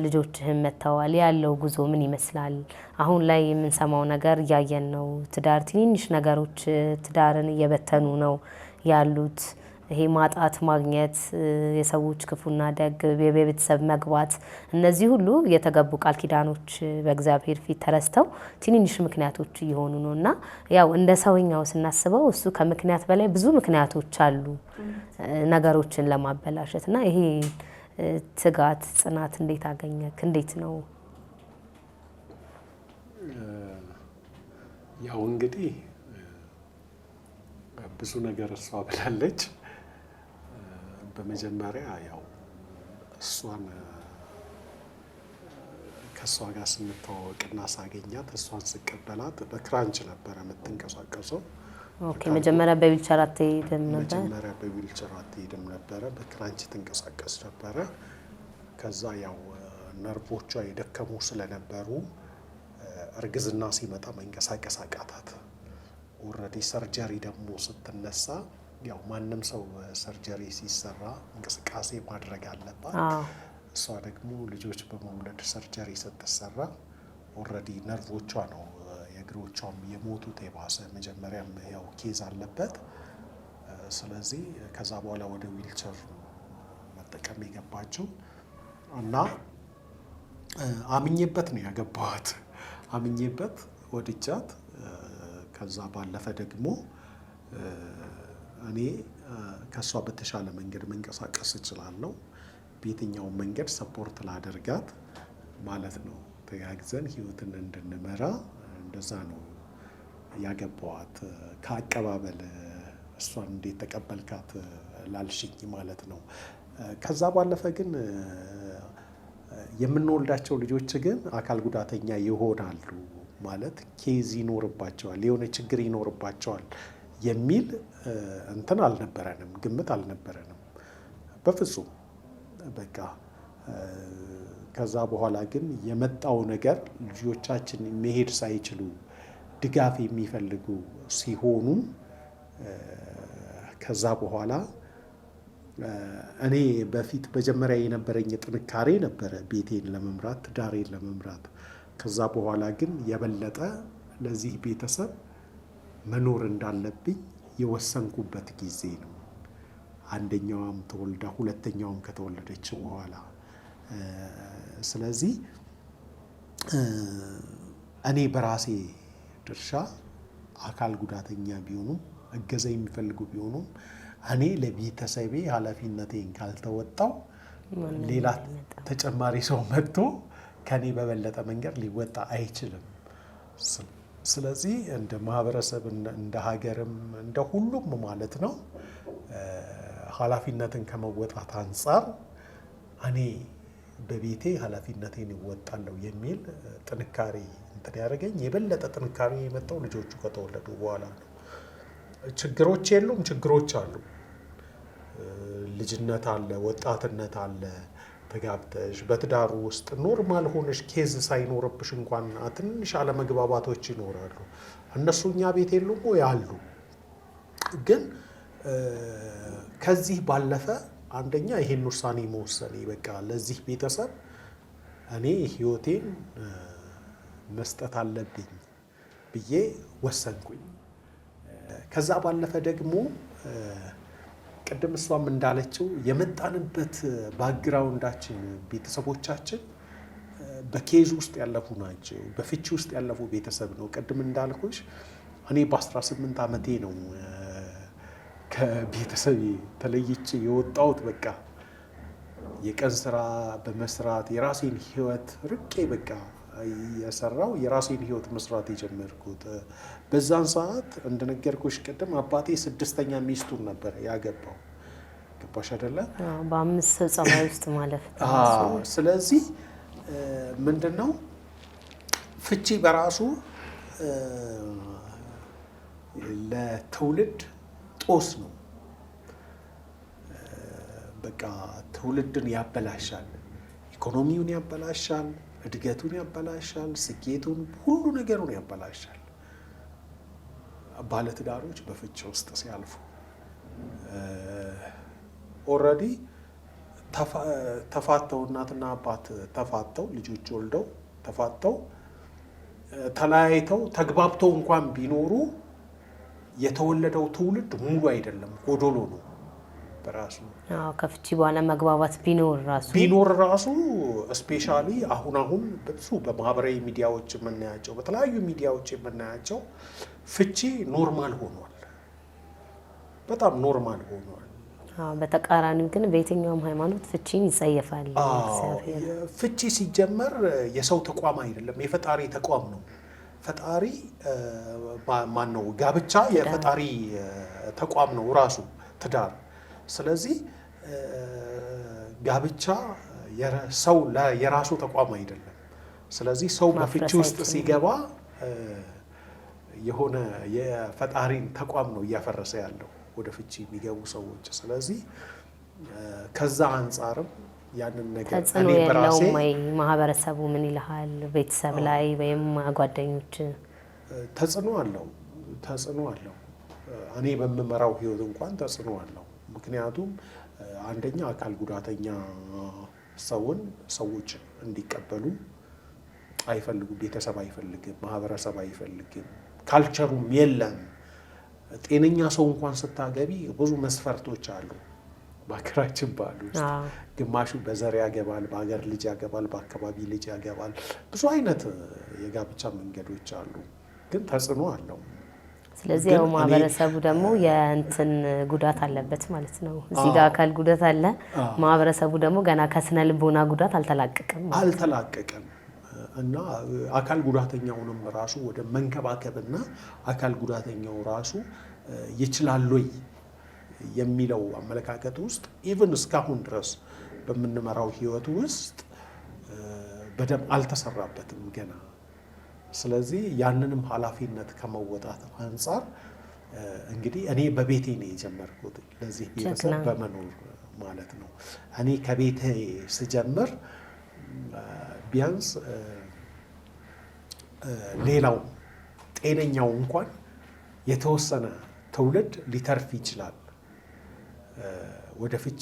ልጆችህን መተዋል ያለው ጉዞ ምን ይመስላል? አሁን ላይ የምንሰማው ነገር እያየን ነው። ትዳር ትንንሽ ነገሮች ትዳርን እየበተኑ ነው ያሉት። ይሄ ማጣት ማግኘት፣ የሰዎች ክፉና ደግ፣ የቤተሰብ መግባት፣ እነዚህ ሁሉ የተገቡ ቃል ኪዳኖች በእግዚአብሔር ፊት ተረስተው ትንንሽ ምክንያቶች እየሆኑ ነው እና ያው እንደ ሰውኛው ስናስበው እሱ ከምክንያት በላይ ብዙ ምክንያቶች አሉ ነገሮችን ለማበላሸት እና ይሄ ትጋት ጽናት እንዴት አገኘክ? እንዴት ነው? ያው እንግዲህ ብዙ ነገር እሷ ብላለች። በመጀመሪያ ያው እሷን ከእሷ ጋር ስንተዋወቅና ሳገኛት እሷን ስቀበላት በክራንች ነበረ የምትንቀሳቀሰው። ኦኬ፣ መጀመሪያ በዊልቸር አትሄድም ነበር? መጀመሪያ በዊልቸር አትሄድም ነበረ፣ በክራንች ትንቀሳቀስ ነበረ። ከዛ ያው ነርቮቿ የደከሙ ስለነበሩ እርግዝና ሲመጣ መንቀሳቀስ አቃታት። ኦልሬዲ ሰርጀሪ ደግሞ ስትነሳ ያው ማንም ሰው ሰርጀሪ ሲሰራ እንቅስቃሴ ማድረግ አለባት። እሷ ደግሞ ልጆች በመውለድ ሰርጀሪ ስትሰራ ኦልሬዲ ነርቮቿ ነው የእግሮቿም የሞቱት የባሰ መጀመሪያም ያው ኬዝ አለበት። ስለዚህ ከዛ በኋላ ወደ ዊልቸር መጠቀም የገባችው እና አምኜበት ነው ያገባኋት። አምኜበት ወድጃት ከዛ ባለፈ ደግሞ እኔ ከእሷ በተሻለ መንገድ መንቀሳቀስ እችላለሁ፣ በየትኛውም መንገድ ሰፖርት ላደርጋት ማለት ነው። ተጋግዘን ህይወትን እንድንመራ እንደዛ ነው ያገባዋት። ከአቀባበል እሷን እንዴት ተቀበልካት ላልሽኝ ማለት ነው። ከዛ ባለፈ ግን የምንወልዳቸው ልጆች ግን አካል ጉዳተኛ ይሆናሉ ማለት ኬዝ ይኖርባቸዋል፣ የሆነ ችግር ይኖርባቸዋል የሚል እንትን አልነበረንም፣ ግምት አልነበረንም በፍጹም። በቃ ከዛ በኋላ ግን የመጣው ነገር ልጆቻችን መሄድ ሳይችሉ ድጋፍ የሚፈልጉ ሲሆኑ ከዛ በኋላ እኔ በፊት መጀመሪያ የነበረኝ ጥንካሬ ነበረ ቤቴን ለመምራት ትዳሬን ለመምራት። ከዛ በኋላ ግን የበለጠ ለዚህ ቤተሰብ መኖር እንዳለብኝ የወሰንኩበት ጊዜ ነው። አንደኛዋም ተወልዳ ሁለተኛውም ከተወለደች በኋላ ስለዚህ እኔ በራሴ ድርሻ አካል ጉዳተኛ ቢሆኑም እገዛ የሚፈልጉ ቢሆኑም እኔ ለቤተሰቤ ኃላፊነቴን ካልተወጣው ሌላ ተጨማሪ ሰው መጥቶ ከኔ በበለጠ መንገድ ሊወጣ አይችልም። ስለዚህ እንደ ማህበረሰብ እንደ ሀገርም እንደ ሁሉም ማለት ነው ኃላፊነትን ከመወጣት አንጻር እኔ በቤቴ ኃላፊነቴን እወጣለሁ የሚል ጥንካሬ እንትን ያደረገኝ። የበለጠ ጥንካሬ የመጣው ልጆቹ ከተወለዱ በኋላ ነው። ችግሮች የሉም፣ ችግሮች አሉ። ልጅነት አለ፣ ወጣትነት አለ። ተጋብተሽ በትዳሩ ውስጥ ኖርማል ሆነሽ ኬዝ ሳይኖርብሽ እንኳን ትንሽ አለመግባባቶች ይኖራሉ። እነሱ እኛ ቤት የሉም ወይ? አሉ። ግን ከዚህ ባለፈ አንደኛ ይሄን ውሳኔ መወሰኔ በቃ ለዚህ ቤተሰብ እኔ ህይወቴን መስጠት አለብኝ ብዬ ወሰንኩኝ። ከዛ ባለፈ ደግሞ ቅድም እሷም እንዳለችው የመጣንበት ባክግራውንዳችን ቤተሰቦቻችን በኬዝ ውስጥ ያለፉ ናቸው፣ በፍቺ ውስጥ ያለፉ ቤተሰብ ነው። ቅድም እንዳልኩሽ እኔ በ18 ዓመቴ ነው ከቤተሰብ ተለይቼ የወጣሁት በቃ የቀን ስራ በመስራት የራሴን ህይወት ርቄ በቃ የሰራው የራሴን ህይወት መስራት የጀመርኩት በዛን ሰዓት እንደነገርኩሽ ቅድም አባቴ 6ኛ ሚስቱን ነበር ያገባው። ገባሽ አይደለ? በ5 ጸባይ ውስጥ ማለፍ። ስለዚህ ምንድነው ፍቺ በራሱ ለትውልድ ጦስ ነው። በቃ ትውልድን ያበላሻል፣ ኢኮኖሚውን ያበላሻል፣ እድገቱን ያበላሻል፣ ስኬቱን ሁሉ ነገሩን ያበላሻል። ባለትዳሮች በፍቺ ውስጥ ሲያልፉ ኦልሬዲ ተፋተው እናትና አባት ተፋተው ልጆች ወልደው ተፋተው ተለያይተው ተግባብተው እንኳን ቢኖሩ የተወለደው ትውልድ ሙሉ አይደለም፣ ጎዶሎ ነው በራሱ። ከፍቺ በኋላ መግባባት ቢኖር ራሱ ስፔሻሊ አሁን ብዙ በማህበራዊ ሚዲያዎች የምናያቸው በተለያዩ ሚዲያዎች የምናያቸው ፍቺ ኖርማል ሆኗል፣ በጣም ኖርማል ሆኗል። በተቃራኒው ግን በየትኛውም ሃይማኖት ፍቺን ይጸየፋል። ፍቺ ሲጀመር የሰው ተቋም አይደለም፣ የፈጣሪ ተቋም ነው። ፈጣሪ ማን ነው? ጋብቻ የፈጣሪ ተቋም ነው ራሱ ትዳር። ስለዚህ ጋብቻ ሰው የራሱ ተቋም አይደለም። ስለዚህ ሰው በፍቺ ውስጥ ሲገባ የሆነ የፈጣሪን ተቋም ነው እያፈረሰ ያለው ወደ ፍቺ የሚገቡ ሰዎች። ስለዚህ ከዛ አንጻርም ያንን ነገር ተጽዕኖ የለውም ወይ? ማህበረሰቡ ምን ይልሃል? ቤተሰብ ላይ ወይም ጓደኞች? ተጽዕኖ አለው። እኔ በምመራው ህይወት እንኳን ተጽዕኖ አለው። ምክንያቱም አንደኛ አካል ጉዳተኛ ሰዎች እንዲቀበሉ አይፈልጉም። ቤተሰብ አይፈልግም፣ ማህበረሰብ አይፈልግም፣ ካልቸሩም የለም። ጤነኛ ሰው እንኳን ስታገቢ ብዙ መስፈርቶች አሉ በሀገራችን ባሉ ውስጥ። ግማሹ በዘር ያገባል፣ በሀገር ልጅ ያገባል፣ በአካባቢ ልጅ ያገባል። ብዙ አይነት የጋብቻ መንገዶች አሉ፣ ግን ተጽዕኖ አለው። ስለዚህ ያው ማህበረሰቡ ደግሞ የእንትን ጉዳት አለበት ማለት ነው። እዚህ ጋር አካል ጉዳት አለ፣ ማህበረሰቡ ደግሞ ገና ከስነ ልቦና ጉዳት አልተላቀቀም። እና አካል ጉዳተኛውንም ራሱ ወደ መንከባከብና አካል ጉዳተኛው ራሱ ይችላል ወይ የሚለው አመለካከት ውስጥ ኢቭን እስካሁን ድረስ በምንመራው ህይወት ውስጥ በደንብ አልተሰራበትም ገና። ስለዚህ ያንንም ኃላፊነት ከመወጣት አንጻር እንግዲህ እኔ በቤቴ ነው የጀመርኩት፣ ለዚህ ቤተሰብ በመኖር ማለት ነው። እኔ ከቤቴ ስጀምር ቢያንስ ሌላው ጤነኛው እንኳን የተወሰነ ትውልድ ሊተርፍ ይችላል። ወደ ፍቺ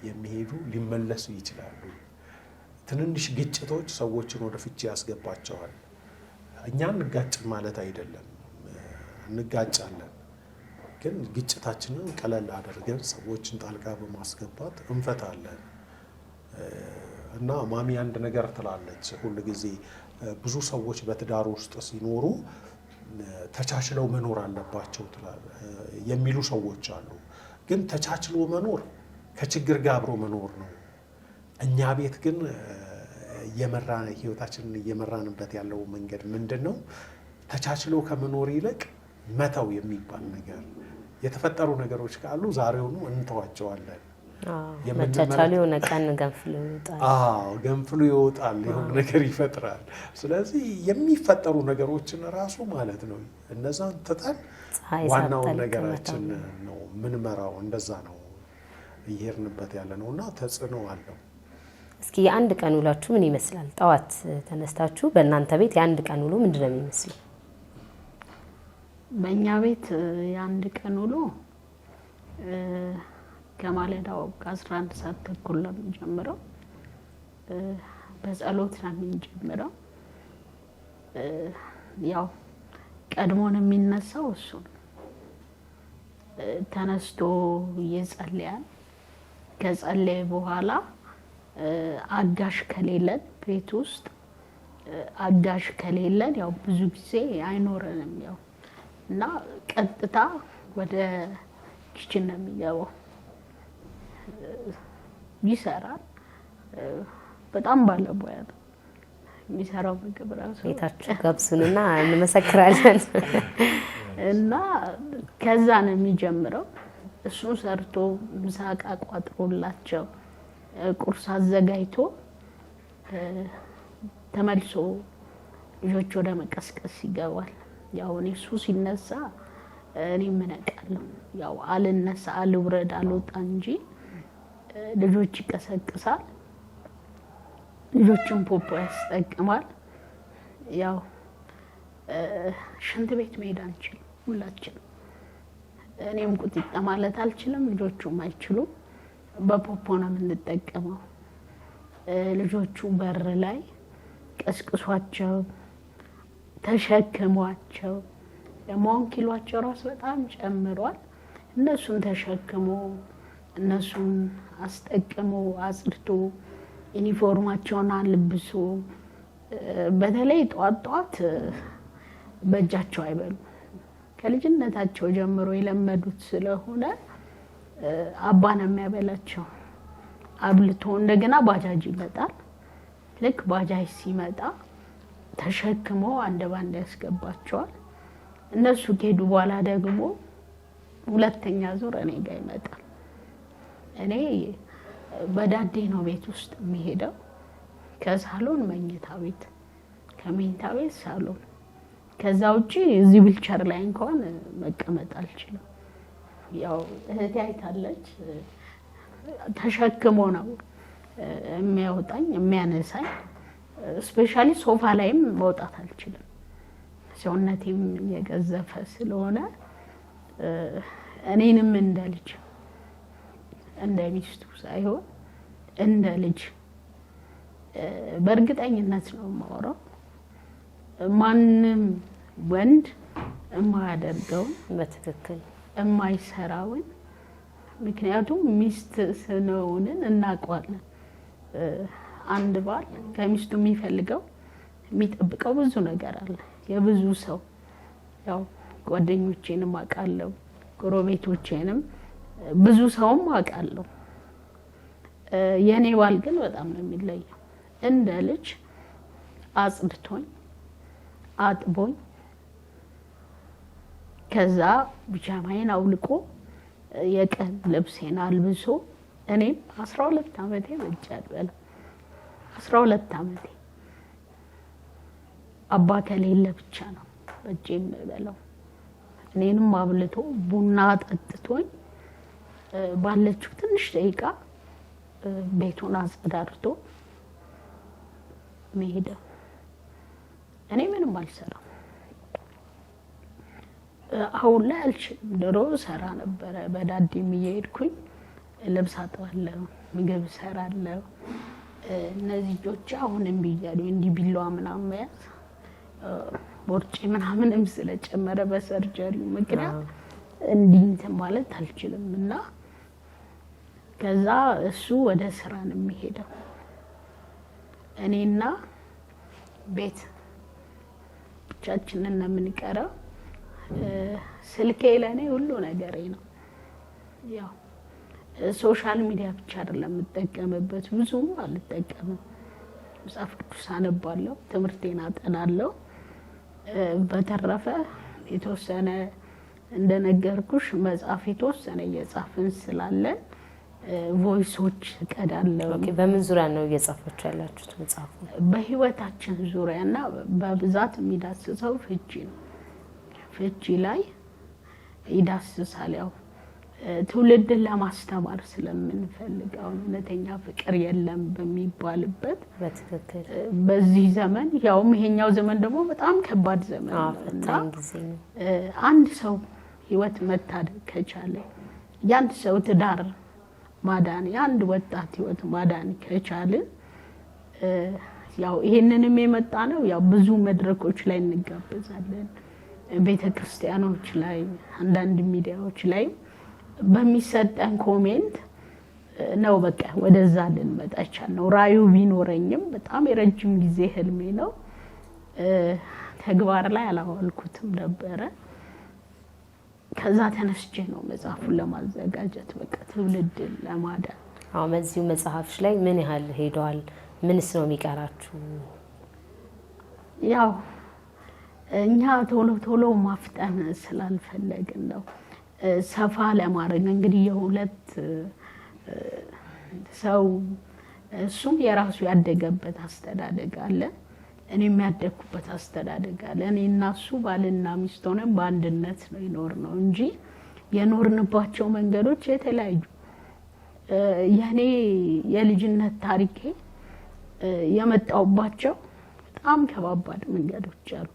የሚሄዱ ሊመለሱ ይችላሉ። ትንንሽ ግጭቶች ሰዎችን ወደ ፍቺ ያስገባቸዋል። እኛ እንጋጭም ማለት አይደለም፣ እንጋጫለን። ግን ግጭታችንን ቀለል አድርገን ሰዎችን ጣልቃ በማስገባት እንፈታለን። እና ማሚ አንድ ነገር ትላለች ሁል ጊዜ፣ ብዙ ሰዎች በትዳር ውስጥ ሲኖሩ ተቻችለው መኖር አለባቸው የሚሉ ሰዎች አሉ። ግን ተቻችሎ መኖር ከችግር ጋር አብሮ መኖር ነው። እኛ ቤት ግን ህይወታችንን እየመራንበት ያለው መንገድ ምንድን ነው? ተቻችሎ ከመኖር ይልቅ መተው የሚባል ነገር። የተፈጠሩ ነገሮች ካሉ ዛሬውኑ እንተዋቸዋለን። መቻቻሉ የሆነ ቀን ገንፍሎ ይወጣል፣ የሆነ ነገር ይፈጥራል። ስለዚህ የሚፈጠሩ ነገሮችን ራሱ ማለት ነው እነዛን ትተን ዋናውን ነገራችን ነው ምንመራው። እንደዛ ነው እየሄድንበት ያለ ነው እና ተጽዕኖ አለው። እስኪ የአንድ ቀን ውላችሁ ምን ይመስላል? ጠዋት ተነስታችሁ በእናንተ ቤት የአንድ ቀን ውሎ ምንድን ነው የሚመስለው? በእኛ ቤት የአንድ ቀን ውሎ ከማለዳው ከ11 ሰዓት ተኩል ነው የምንጀምረው። በጸሎት ነው የምንጀምረው። ያው ቀድሞን የሚነሳው እሱ ነው። ተነስቶ ይጸልያል። ከጸለየ በኋላ አጋሽ ከሌለን ቤት ውስጥ አጋሽ ከሌለን ያው ብዙ ጊዜ አይኖረንም። ያው እና ቀጥታ ወደ ኪችን ነው የሚገባው። ይሰራል። በጣም ባለሙያ ነው የሚሰራው ምግብ ራሱ። ቤታችሁ ገብሱንና እንመሰክራለን። እና ከዛ ነው የሚጀምረው። እሱ ሰርቶ ምሳቃ ቋጥሮላቸው ቁርስ አዘጋጅቶ ተመልሶ ልጆች ወደ መቀስቀስ ይገባል። ያው እኔ እሱ ሲነሳ እኔ እነቃለሁ። ያው አልነሳ አልውረድ አልወጣ እንጂ ልጆች ይቀሰቅሳል። ልጆችን ፖፖ ያስጠቅማል። ያው ሽንት ቤት መሄድ አንችልም ሁላችንም። እኔም ቁጥጥ ማለት አልችልም፣ ልጆቹም አይችሉም። በፖፖ ነው የምንጠቀመው። ልጆቹ በር ላይ ቀስቅሷቸው ተሸክሟቸው፣ የማውን ኪሏቸው ራሱ በጣም ጨምሯል። እነሱን ተሸክሞ እነሱን አስጠቅሞ አጽድቶ ዩኒፎርማቸውን አልብሶ፣ በተለይ ጧት በእጃቸው አይበሉ ከልጅነታቸው ጀምሮ የለመዱት ስለሆነ አባ ነው የሚያበላቸው። አብልቶ እንደገና ባጃጅ ይመጣል። ልክ ባጃጅ ሲመጣ ተሸክሞ አንድ ባንድ ያስገባቸዋል። እነሱ ከሄዱ በኋላ ደግሞ ሁለተኛ ዙር እኔ ጋር ይመጣል። እኔ በዳዴ ነው ቤት ውስጥ የሚሄደው። ከሳሎን መኝታ ቤት፣ ከመኝታ ቤት ሳሎን። ከዛ ውጪ እዚህ ዊልቸር ላይ እንኳን መቀመጥ አልችልም። ያው እህቴ አይታለች። ተሸክሞ ነው የሚያወጣኝ የሚያነሳኝ። ስፔሻሊ ሶፋ ላይም መውጣት አልችልም። ሰውነቴም የገዘፈ ስለሆነ እኔንም እንደ ልጅ እንደ ሚስቱ ሳይሆን እንደ ልጅ በእርግጠኝነት ነው የማወራው። ማንም ወንድ የማያደርገውን በትክክል የማይሰራውን፣ ምክንያቱም ሚስት ስለሆንን እናውቀዋለን። አንድ ባል ከሚስቱ የሚፈልገው የሚጠብቀው ብዙ ነገር አለ። የብዙ ሰው ያው ጓደኞቼንም አውቃለሁ፣ ጎረቤቶቼንም ብዙ ሰውም አውቃለሁ። የኔ ባል ግን በጣም ነው የሚለየው። እንደ ልጅ አጽድቶኝ አጥቦኝ ከዛ ቢጃማዬን አውልቆ የቀን ልብሴን አልብሶ እኔም 12 ዓመቴ በእጅ አልበላም። 12 ዓመቴ አባ ከሌለ ብቻ ነው በእጄ የምበላው። እኔንም አብልቶ ቡና ጠጥቶኝ ባለችው ትንሽ ደቂቃ ቤቱን አጽዳድቶ መሄደው። እኔ ምንም አልሰራም። አሁን ላይ አልችልም። ድሮ ሰራ ነበረ። በዳዴም እየሄድኩኝ ልብስ አጥባለሁ፣ ምግብ ሰራለሁ። እነዚህ ልጆች አሁንም ቢያሉ እንዲህ ቢላዋ ምናምን መያዝ ቦርጬ ምናምንም ስለጨመረ በሰርጀሪው ምክንያት እንዲህ እንትን ማለት አልችልም። እና ከዛ እሱ ወደ ስራ ነው የሚሄደው። እኔና ቤት ብቻችንን ነው የምንቀረው። ስልኬ ለኔ ሁሉ ነገሬ ነው። ያው ሶሻል ሚዲያ ብቻ አይደለም የምጠቀምበት፣ ብዙም አልጠቀምም። መጽሐፍ ቅዱስ አነባለሁ፣ ትምህርቴን አጠናለሁ። በተረፈ የተወሰነ እንደነገርኩሽ መጽሐፍ የተወሰነ እየጻፍን ስላለን ቮይሶች ቀዳለሁ። ኦኬ። በምን ዙሪያ ነው እየጻፋችሁ ያላችሁት መጽሐፉ? በህይወታችን ዙሪያና በብዛት የሚዳስሰው ፍቺ ነው። ፍቺ ላይ ይዳስሳል። ያው ትውልድን ለማስተማር ስለምንፈልገው እውነተኛ ፍቅር የለም በሚባልበት በትክክል በዚህ ዘመን ያውም ይሄኛው ዘመን ደግሞ በጣም ከባድ ዘመን ነውና አንድ ሰው ህይወት መታደግ ከቻለ ያንድ ሰው ትዳር ማዳን የአንድ ወጣት ህይወት ማዳን ከቻለ ያው ይሄንንም የመጣ ነው። ያው ብዙ መድረኮች ላይ እንጋበዛለን፣ ቤተክርስቲያኖች ላይ፣ አንዳንድ ሚዲያዎች ላይ በሚሰጠን ኮሜንት ነው በቃ ወደዛ ልንመጣ ቻልነው። ራዩ ቢኖረኝም በጣም የረጅም ጊዜ ህልሜ ነው። ተግባር ላይ አላዋልኩትም ነበረ። ከዛ ተነስቼ ነው መጽሐፉን ለማዘጋጀት በቃ ትውልድን ለማዳን። አዎ በዚሁ መጽሐፍሽ ላይ ምን ያህል ሄደዋል? ምንስ ነው የሚቀራችሁ? ያው እኛ ቶሎ ቶሎ ማፍጠን ስላልፈለግን ነው ሰፋ ለማድረግ። እንግዲህ የሁለት ሰው እሱም የራሱ ያደገበት አስተዳደግ አለ፣ እኔም ያደግኩበት አስተዳደግ አለ። እኔ እና እሱ ባልና ሚስት ሆነን በአንድነት ነው የኖርነው እንጂ የኖርንባቸው መንገዶች የተለያዩ። የኔ የልጅነት ታሪኬ የመጣውባቸው በጣም ከባባድ መንገዶች አሉ።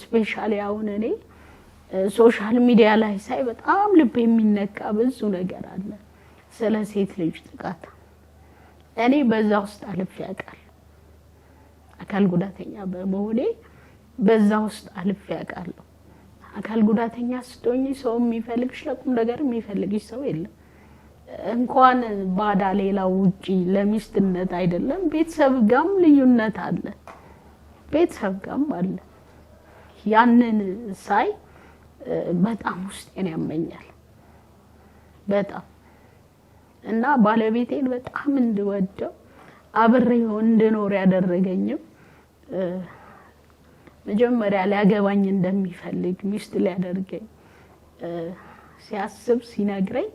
ስፔሻሊ አሁን እኔ ሶሻል ሚዲያ ላይ ሳይ በጣም ልብ የሚነካ ብዙ ነገር አለ ስለ ሴት ልጅ ጥቃት። እኔ በዛ ውስጥ አልፌ ያውቃል። አካል ጉዳተኛ በመሆኔ በዛ ውስጥ አልፌ ያውቃለሁ። አካል ጉዳተኛ ስትሆኚ ሰው የሚፈልግሽ ለቁም ነገር የሚፈልግሽ ሰው የለም። እንኳን ባዳ ሌላው ውጪ ለሚስትነት አይደለም ቤተሰብ ጋም ልዩነት አለ፣ ቤተሰብ ጋም አለ። ያንን ሳይ በጣም ውስጤን ያመኛል በጣም። እና ባለቤቴን በጣም እንድወደው አብሬው እንድኖር ያደረገኝም መጀመሪያ ሊያገባኝ እንደሚፈልግ ሚስት ሊያደርገኝ ሲያስብ ሲነግረኝ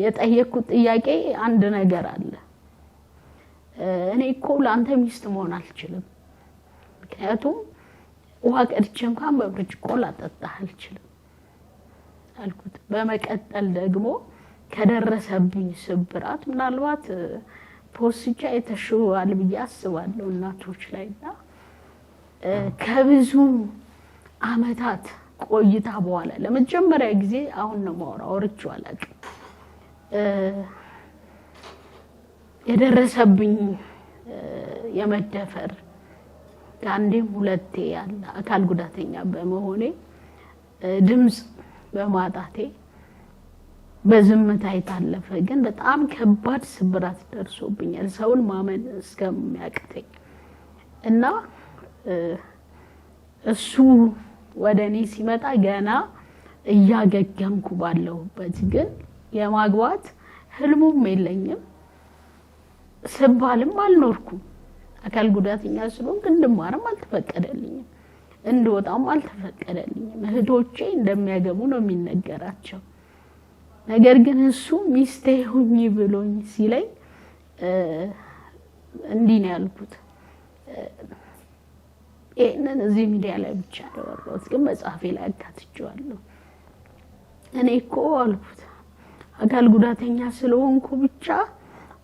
የጠየቅኩት ጥያቄ አንድ ነገር አለ። እኔ እኮ ለአንተ ሚስት መሆን አልችልም፣ ምክንያቱም ውሃ ቀድቼ እንኳን በብርጭቆ ላጠጣህ አልችልም አልኩት። በመቀጠል ደግሞ ከደረሰብኝ ስብራት ምናልባት ፖስቻ የተሽዋል ብዬ አስባለሁ እናቶች ላይና ከብዙ አመታት ቆይታ በኋላ ለመጀመሪያ ጊዜ አሁን ነው ማወራው፣ አውርቼው አላውቅም። የደረሰብኝ የመደፈር ከአንዴም ሁለቴ ያለ አካል ጉዳተኛ በመሆኔ ድምፅ በማጣቴ በዝምታ የታለፈ ግን በጣም ከባድ ስብራት ደርሶብኛል፣ ሰውን ማመን እስከሚያቅተኝ እና እሱ ወደ እኔ ሲመጣ ገና እያገገምኩ ባለሁበት ግን የማግባት ህልሙም የለኝም፣ ስባልም አልኖርኩም። አካል ጉዳተኛ ስለሆንኩ እንድማርም አልተፈቀደልኝም፣ እንድወጣም አልተፈቀደልኝም። እህቶቼ እንደሚያገቡ ነው የሚነገራቸው። ነገር ግን እሱ ሚስቴ ሁኚ ብሎኝ ሲለኝ እንዲህ ነው ያልኩት። ይሄንን እዚህ ሚዲያ ላይ ብቻ ያወራሁት ግን መጽሐፌ ላይ አካትቼዋለሁ። እኔ እኮ አልኩት አካል ጉዳተኛ ስለሆንኩ ብቻ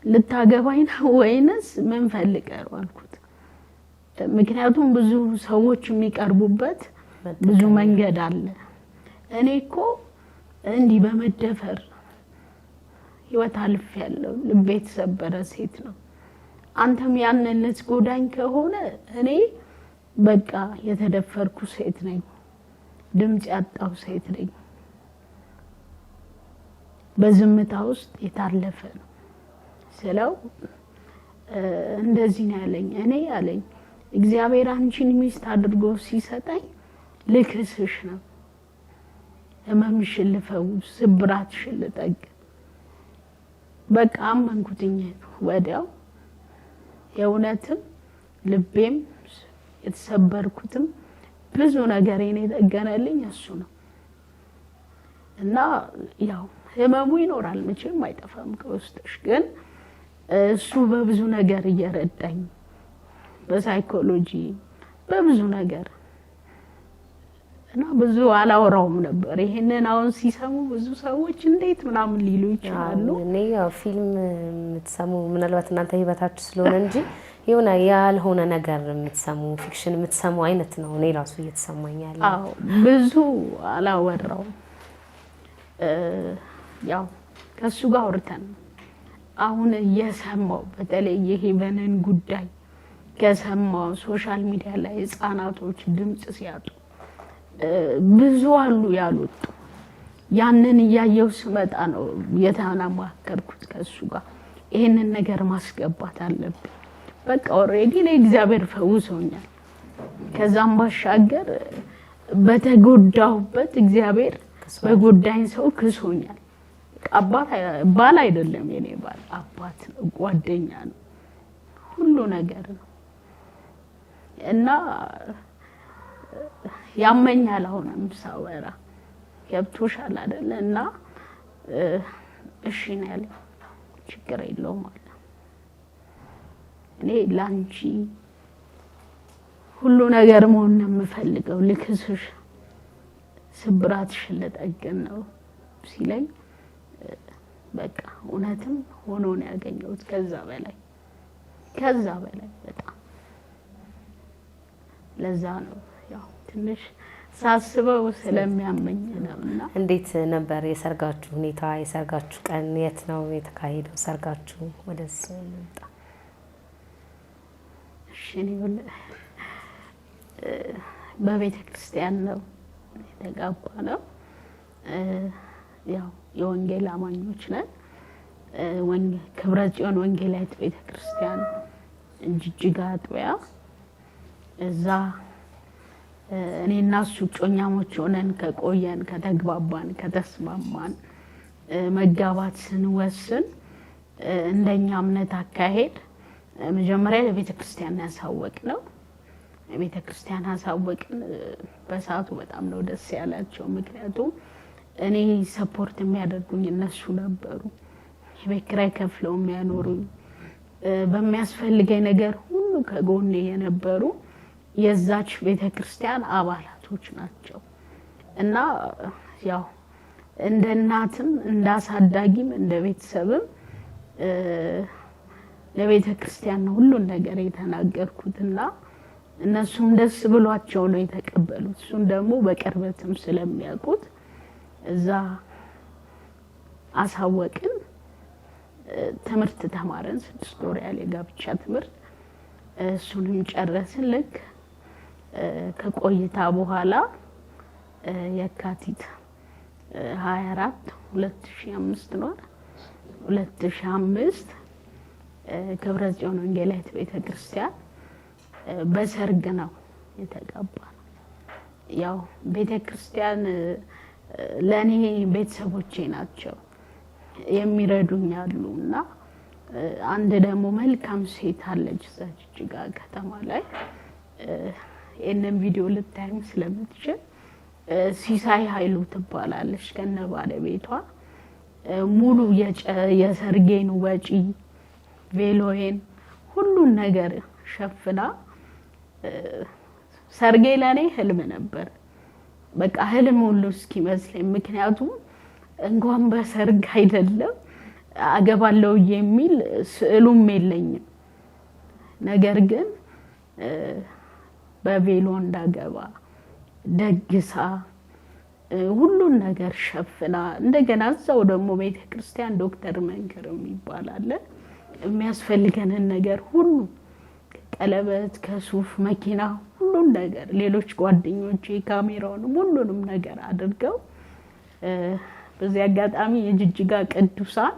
ልታገባኝ ነው ወይንስ ምን ፈልገህ ነው አልኩት። ምክንያቱም ብዙ ሰዎች የሚቀርቡበት ብዙ መንገድ አለ። እኔ እኮ እንዲህ በመደፈር ህይወት አልፌያለሁ፣ ልቤ የተሰበረ ሴት ነው። አንተም ያንን ልትጎዳኝ ከሆነ እኔ በቃ የተደፈርኩ ሴት ነኝ፣ ድምፅ ያጣው ሴት ነኝ። በዝምታ ውስጥ የታለፈ ነው ስለው እንደዚህ ነው ያለኝ። እኔ ያለኝ እግዚአብሔር አንቺን ሚስት አድርጎ ሲሰጠኝ ልክስሽ ነው፣ ህመምሽን ልፈውስ፣ ስብራትሽን ልጠግን። በቃ አመንኩትኝ ወዲያው። የእውነትም ልቤም የተሰበርኩትም ብዙ ነገሬን የጠገነልኝ እሱ ነው። እና ያው ህመሙ ይኖራል መቼም አይጠፋም ከውስጥሽ፣ ግን እሱ በብዙ ነገር እየረዳኝ በሳይኮሎጂ በብዙ ነገር እና ብዙ አላወራውም ነበር። ይሄንን አሁን ሲሰሙ ብዙ ሰዎች እንዴት ምናምን ሊሉ ይችላሉ። እኔ ያው ፊልም የምትሰሙ ምናልባት እናንተ ህይወታችሁ ስለሆነ እንጂ የሆነ ያልሆነ ነገር የምትሰሙ ፊክሽን የምትሰሙ አይነት ነው እኔ ራሱ እየተሰማኝ ያለ። አዎ ብዙ አላወራውም። ያው ከሱ ጋር አውርተን አሁን እየሰማው በተለይ የሄቨንን ጉዳይ ከሰማው ሶሻል ሚዲያ ላይ ህፃናቶች ድምጽ ሲያጡ ብዙ አሉ ያሉት። ያንን እያየው ስመጣ ነው የተናማከርኩት ከሱ ጋር ይሄንን ነገር ማስገባት አለብኝ። በቃ ኦሬዲ ለእግዚአብሔር ፈውሶኛል። ከዛም ባሻገር በተጎዳሁበት እግዚአብሔር በጎዳኝ ሰው ክሶኛል። ባል አይደለም የኔ ባል፣ አባት ነው፣ ጓደኛ ነው፣ ሁሉ ነገር ነው እና ያመኛል። አሁንም ሳወራ ገብቶሻል አይደለ? እና እሺ ነው ያለኝ። ችግር የለውም አለ። እኔ ላንቺ ሁሉ ነገር መሆን ነው የምፈልገው፣ ልክስሽ፣ ስብራትሽን ልጠግን ነው ሲለኝ በቃ እውነትም ሆኖ ነው ያገኘሁት። ከዛ በላይ በጣም ለዛ ነው ያው ትንሽ ሳስበው ስለሚያመኝ ነውና። እንዴት ነበር የሰርጋችሁ ሁኔታ? የሰርጋችሁ ቀን የት ነው የተካሄደው? ሰርጋችሁ ወደዚህ መጣ? እሺ በቤተ ክርስቲያን ነው የተጋባ ነው። ያው የወንጌል አማኞች ነን። ክብረ ጽዮን ወንጌላዊት ቤተ ክርስቲያን ጅጅጋ አጥቢያ እዛ እኔና እሱ ጮኛሞች ሆነን ከቆየን ከተግባባን ከተስማማን መጋባት ስንወስን እንደኛ እምነት አካሄድ መጀመሪያ ለቤተ ክርስቲያን ያሳወቅነው። ቤተ ክርስቲያን አሳወቅን። በሰዓቱ በጣም ነው ደስ ያላቸው። ምክንያቱም እኔ ሰፖርት የሚያደርጉኝ እነሱ ነበሩ። የቤት ኪራይ ከፍለው የሚያኖሩኝ፣ በሚያስፈልገኝ ነገር ሁሉ ከጎኔ የነበሩ የዛች ቤተ ክርስቲያን አባላቶች ናቸው እና ያው እንደ እናትም እንደ አሳዳጊም እንደ ቤተሰብም ለቤተ ክርስቲያን ነው ሁሉን ነገር የተናገርኩትና እነሱም ደስ ብሏቸው ነው የተቀበሉት። እሱን ደግሞ በቅርበትም ስለሚያውቁት እዛ አሳወቅን። ትምህርት ተማረን 6 ወር ያለ ጋብቻ ትምህርት እሱንም ጨረስን። ልክ ከቆይታ በኋላ የካቲት 24 2005 ነው 2005 ክብረ ጽዮን ወንጌላዊት ቤተክርስቲያን በሰርግ ነው የተጋባነው። ያው ቤተክርስቲያን ለኔ ቤተሰቦቼ ናቸው የሚረዱኛሉ እና አንድ ደግሞ መልካም ሴት አለች እዛ ጅጅጋ ከተማ ላይ እነም ቪዲዮ ልታይም ስለምትችል ሲሳይ ኃይሉ ትባላለች። ከነ ባለቤቷ ሙሉ የሰርጌን ወጪ ቬሎዬን ሁሉን ነገር ሸፍና ሰርጌ ለኔ ህልም ነበር። በቃ ህልም ሁሉ እስኪመስለኝ ምክንያቱም እንኳን በሰርግ አይደለም አገባለው የሚል ስዕሉም የለኝም። ነገር ግን በቬሎ እንዳገባ ደግሳ ሁሉን ነገር ሸፍና እንደገና እዛው ደግሞ ቤተክርስቲያን ዶክተር መንገር ይባላል የሚያስፈልገንን ነገር ሁሉ ቀለበት ከሱፍ መኪና ሁሉን ነገር ሌሎች ጓደኞቼ ካሜራውን ሁሉንም ነገር አድርገው በዚህ አጋጣሚ የጅጅጋ ቅዱሳን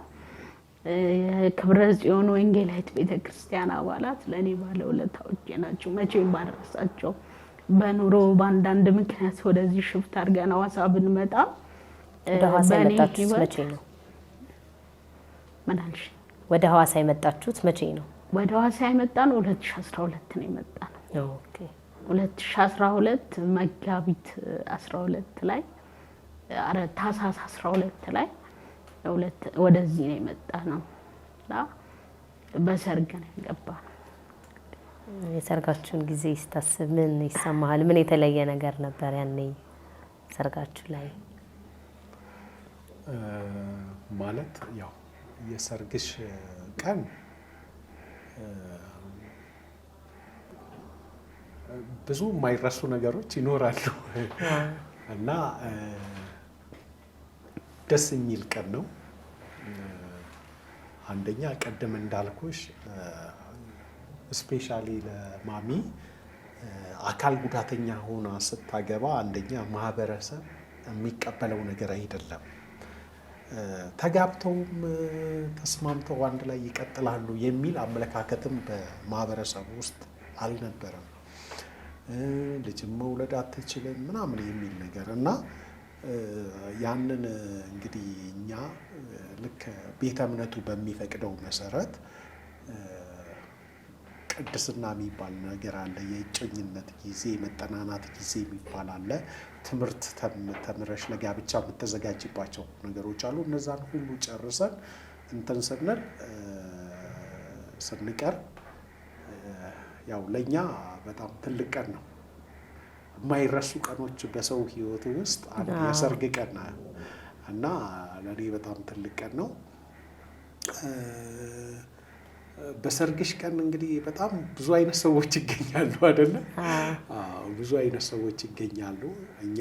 የክብረ ጽዮን ወንጌላዊት ቤተክርስቲያን አባላት ለኔ ባለውለታዎቼ ናቸው። መቼም ባደረሳቸው በኑሮ ባንዳንድ ምክንያት ወደዚህ ሽፍት አድርገን ሐዋሳ ብንመጣ ወደ ሐዋሳ የመጣችሁት መቼ ነው? ምን አልሽ? ወደ ሐዋሳ የመጣችሁት መቼ ነው? ወደ ሐዋሳ የመጣነው 2012 ነው የመጣነው። ኦኬ 2012 መጋቢት 12 ላይ ታህሳስ 12 ላይ ወደዚህ ነው የመጣነው እና በሰርግ ነው የገባነው። የሰርጋችሁን ጊዜ ስታስብ ምን ይሰማሃል? ምን የተለየ ነገር ነበር ያኔ ሰርጋችሁ ላይ? ማለት ያው የሰርግሽ ቀን ብዙ የማይረሱ ነገሮች ይኖራሉ እና ደስ የሚል ቀን ነው። አንደኛ ቀደም እንዳልኩሽ ስፔሻሊ ለማሚ አካል ጉዳተኛ ሆና ስታገባ አንደኛ ማህበረሰብ የሚቀበለው ነገር አይደለም። ተጋብተውም ተስማምተው አንድ ላይ ይቀጥላሉ የሚል አመለካከትም በማህበረሰቡ ውስጥ አልነበረም። ልጅም መውለድ አትችልም ምናምን የሚል ነገር እና ያንን እንግዲህ እኛ ልክ ቤተ እምነቱ በሚፈቅደው መሰረት ቅድስና የሚባል ነገር አለ። የእጮኝነት ጊዜ፣ መጠናናት ጊዜ የሚባል አለ። ትምህርት ተምረሽ ለጋብቻ የምትዘጋጅባቸው ነገሮች አሉ። እነዛን ሁሉ ጨርሰን እንትን ስንል ስንቀርብ ያው ለእኛ በጣም ትልቅ ቀን ነው። የማይረሱ ቀኖች በሰው ሕይወት ውስጥ አንድ የሰርግ ቀን ነው እና ለእኔ በጣም ትልቅ ቀን ነው። በሰርግሽ ቀን እንግዲህ በጣም ብዙ አይነት ሰዎች ይገኛሉ አይደለ? ብዙ አይነት ሰዎች ይገኛሉ። እኛ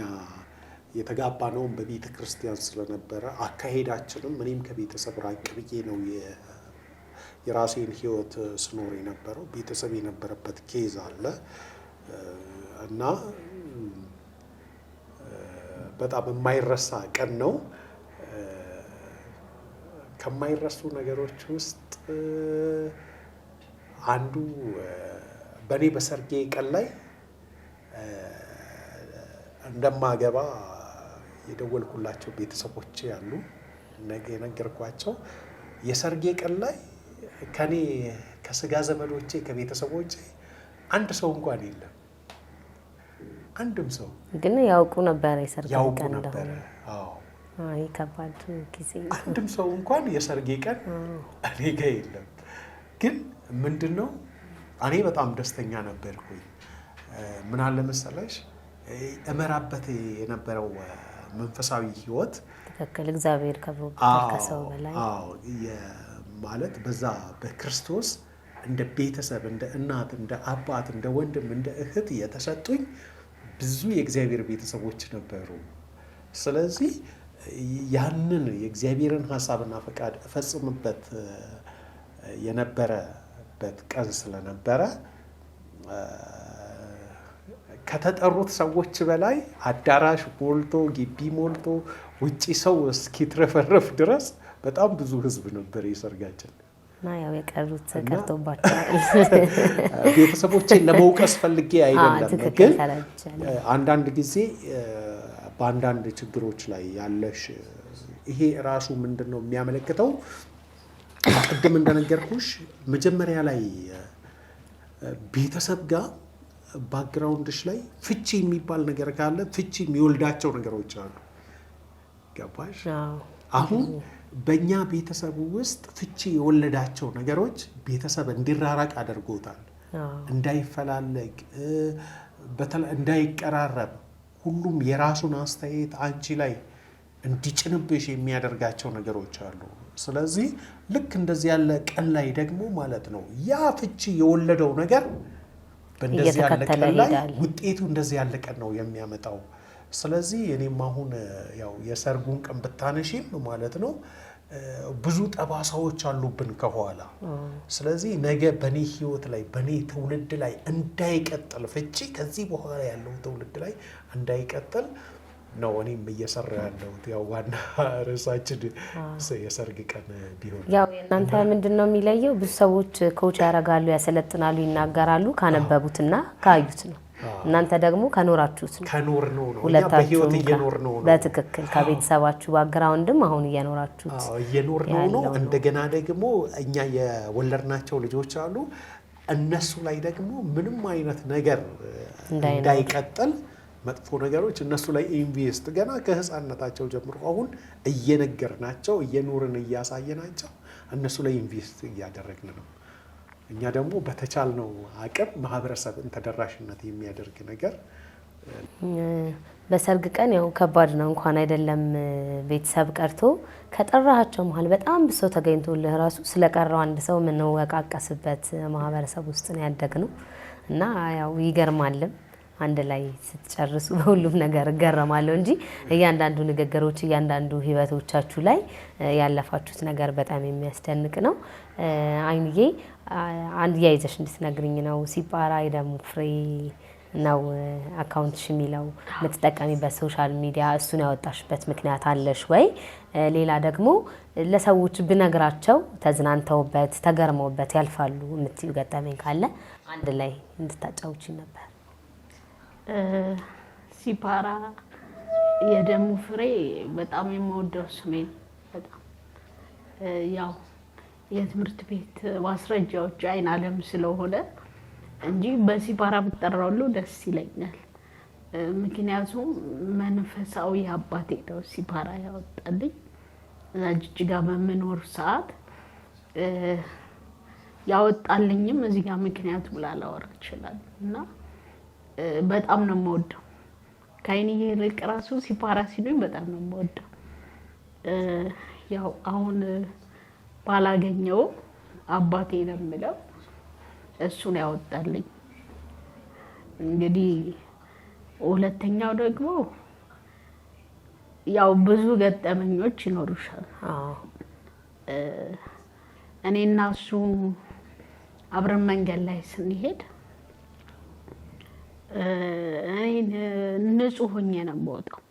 የተጋባነውም በቤተ ክርስቲያን ስለነበረ አካሄዳችንም እኔም ከቤተሰብ ራቅ ብዬ ነው የራሴን ሕይወት ስኖር የነበረው። ቤተሰብ የነበረበት ኬዝ አለ እና በጣም የማይረሳ ቀን ነው። ከማይረሱ ነገሮች ውስጥ አንዱ በእኔ በሰርጌ ቀን ላይ እንደማገባ የደወልኩላቸው ቤተሰቦቼ ያሉ የነገርኳቸው የሰርጌ ቀን ላይ ከኔ ከስጋ ዘመዶቼ ከቤተሰቦቼ አንድ ሰው እንኳን የለም። አንድም ሰው ግን ያውቁ ነበር የሰርጌ ያውቁ ቀን ነበረ። እንደሆነ። አዎ አይ ከባድ ጊዜ ነው። አንድም ሰው እንኳን የሰርጌ ቀን እኔ ጋ የለም። ግን ምንድን ነው እኔ በጣም ደስተኛ ነበርኩኝ። ምን አለ መሰለሽ እመራበት የነበረው መንፈሳዊ ሕይወት ትክክል። እግዚአብሔር ከብሮበታል ከሰው በላይ። አዎ ማለት በዛ በክርስቶስ እንደ ቤተሰብ፣ እንደ እናት፣ እንደ አባት፣ እንደ ወንድም፣ እንደ እህት የተሰጡኝ ብዙ የእግዚአብሔር ቤተሰቦች ነበሩ። ስለዚህ ያንን የእግዚአብሔርን ሀሳብና ፈቃድ እፈጽምበት የነበረበት ቀን ስለነበረ ከተጠሩት ሰዎች በላይ አዳራሽ ሞልቶ ግቢ ሞልቶ ውጪ ሰው እስኪትረፈረፍ ድረስ በጣም ብዙ ሕዝብ ነበር የሰርጋችን። እና ያው የቀሩት ቀርቶባቸዋል። ቤተሰቦቼን ለመውቀስ ፈልጌ አይደለም፣ ትክክል ግን ተረድቻለሁ። አንዳንድ ጊዜ በአንዳንድ ችግሮች ላይ ያለሽ ይሄ ራሱ ምንድን ነው የሚያመለክተው? ቅድም እንደነገርኩሽ መጀመሪያ ላይ ቤተሰብ ጋር ባክግራውንድሽ ላይ ፍቺ የሚባል ነገር ካለ ፍቺ የሚወልዳቸው ነገሮች አሉ። ገባሽ? አሁን በእኛ ቤተሰብ ውስጥ ፍቺ የወለዳቸው ነገሮች ቤተሰብ እንዲራራቅ አድርጎታል። እንዳይፈላለግ፣ እንዳይቀራረብ፣ ሁሉም የራሱን አስተያየት አንቺ ላይ እንዲጭንብሽ የሚያደርጋቸው ነገሮች አሉ። ስለዚህ ልክ እንደዚህ ያለ ቀን ላይ ደግሞ ማለት ነው ያ ፍቺ የወለደው ነገር በእንደዚህ ያለ ቀን ላይ ውጤቱ እንደዚህ ያለ ቀን ነው የሚያመጣው። ስለዚህ እኔም አሁን ያው የሰርጉን ቀን ብታነሺም ማለት ነው ብዙ ጠባሳዎች አሉብን ከኋላ። ስለዚህ ነገ በኔ ሕይወት ላይ በኔ ትውልድ ላይ እንዳይቀጥል ፍቺ ከዚህ በኋላ ያለው ትውልድ ላይ እንዳይቀጥል ነው እኔም እየሰራ ያለሁት። ያው ዋና ርዕሳችን የሰርግ ቀን ቢሆን ያው እናንተ ምንድን ነው የሚለየው? ብዙ ሰዎች ኮች ያደርጋሉ፣ ያሰለጥናሉ፣ ይናገራሉ ካነበቡትና ካዩት ነው። እናንተ ደግሞ ከኖራችሁት ነው። ከኖር ነው ነው እኛ በህይወት እየኖር ነው ነው። በትክክል ከቤተሰባችሁ ባክግራውንድም አሁን እየኖራችሁት እየኖር ነው። እንደገና ደግሞ እኛ የወለድናቸው ልጆች አሉ። እነሱ ላይ ደግሞ ምንም አይነት ነገር እንዳይቀጥል መጥፎ ነገሮች እነሱ ላይ ኢንቨስት ገና ከህፃንነታቸው ጀምሮ አሁን እየነገርናቸው እየኖርን እያሳየናቸው እነሱ ላይ ኢንቨስት እያደረግን ነው። እኛ ደግሞ በተቻልነው አቅም ማህበረሰብን ተደራሽነት የሚያደርግ ነገር። በሰርግ ቀን ያው ከባድ ነው። እንኳን አይደለም ቤተሰብ ቀርቶ ከጠራሃቸው መሀል በጣም ብዙ ሰው ተገኝቶልህ ራሱ ስለቀረው አንድ ሰው የምንወቃቀስበት ማህበረሰብ ውስጥ ነው ያደግነው እና ያው ይገርማልም። አንድ ላይ ስትጨርሱ በሁሉም ነገር እገረማለሁ እንጂ እያንዳንዱ ንግግሮች እያንዳንዱ ህይወቶቻችሁ ላይ ያለፋችሁት ነገር በጣም የሚያስደንቅ ነው። አይንዬ አንድ ያይዘሽ እንድትነግሪኝ ነው። ሲጳራ የደሙ ፍሬ ነው አካውንትሽ የሚለው የምትጠቀሚበት ሶሻል ሚዲያ፣ እሱን ያወጣሽበት ምክንያት አለሽ ወይ? ሌላ ደግሞ ለሰዎች ብነግራቸው ተዝናንተውበት ተገርመውበት ያልፋሉ የምትዩ ገጠመኝ ካለ አንድ ላይ እንድታጫውቺ ነበር። ሲፓራ የደሙ ፍሬ በጣም የምወደው ስሜ ነው። በጣም ያው የትምህርት ቤት ማስረጃዎች አይን አለም ስለሆነ እንጂ በሲፓራ ብጠራው ሁሉ ደስ ይለኛል። ምክንያቱም መንፈሳዊ አባቴ ነው ሲፓራ ያወጣልኝ። እዛ ጅጅጋ በምኖር ሰዓት ያወጣልኝም እዚህ ጋር ምክንያቱ ላላወራ ይችላል እና በጣም ነው የምወደው። ከአይንዬ ይልቅ ራሱ ሲፓራ ሲሉኝ በጣም ነው የምወደው። ያው አሁን ባላገኘው አባቴ ነው የምለው፣ እሱን ያወጣልኝ። እንግዲህ ሁለተኛው ደግሞ ያው ብዙ ገጠመኞች ይኖሩሻል። እኔና እሱ አብረን መንገድ ላይ ስንሄድ እኔ ንጹህ ሆኜ ነው የምወጣው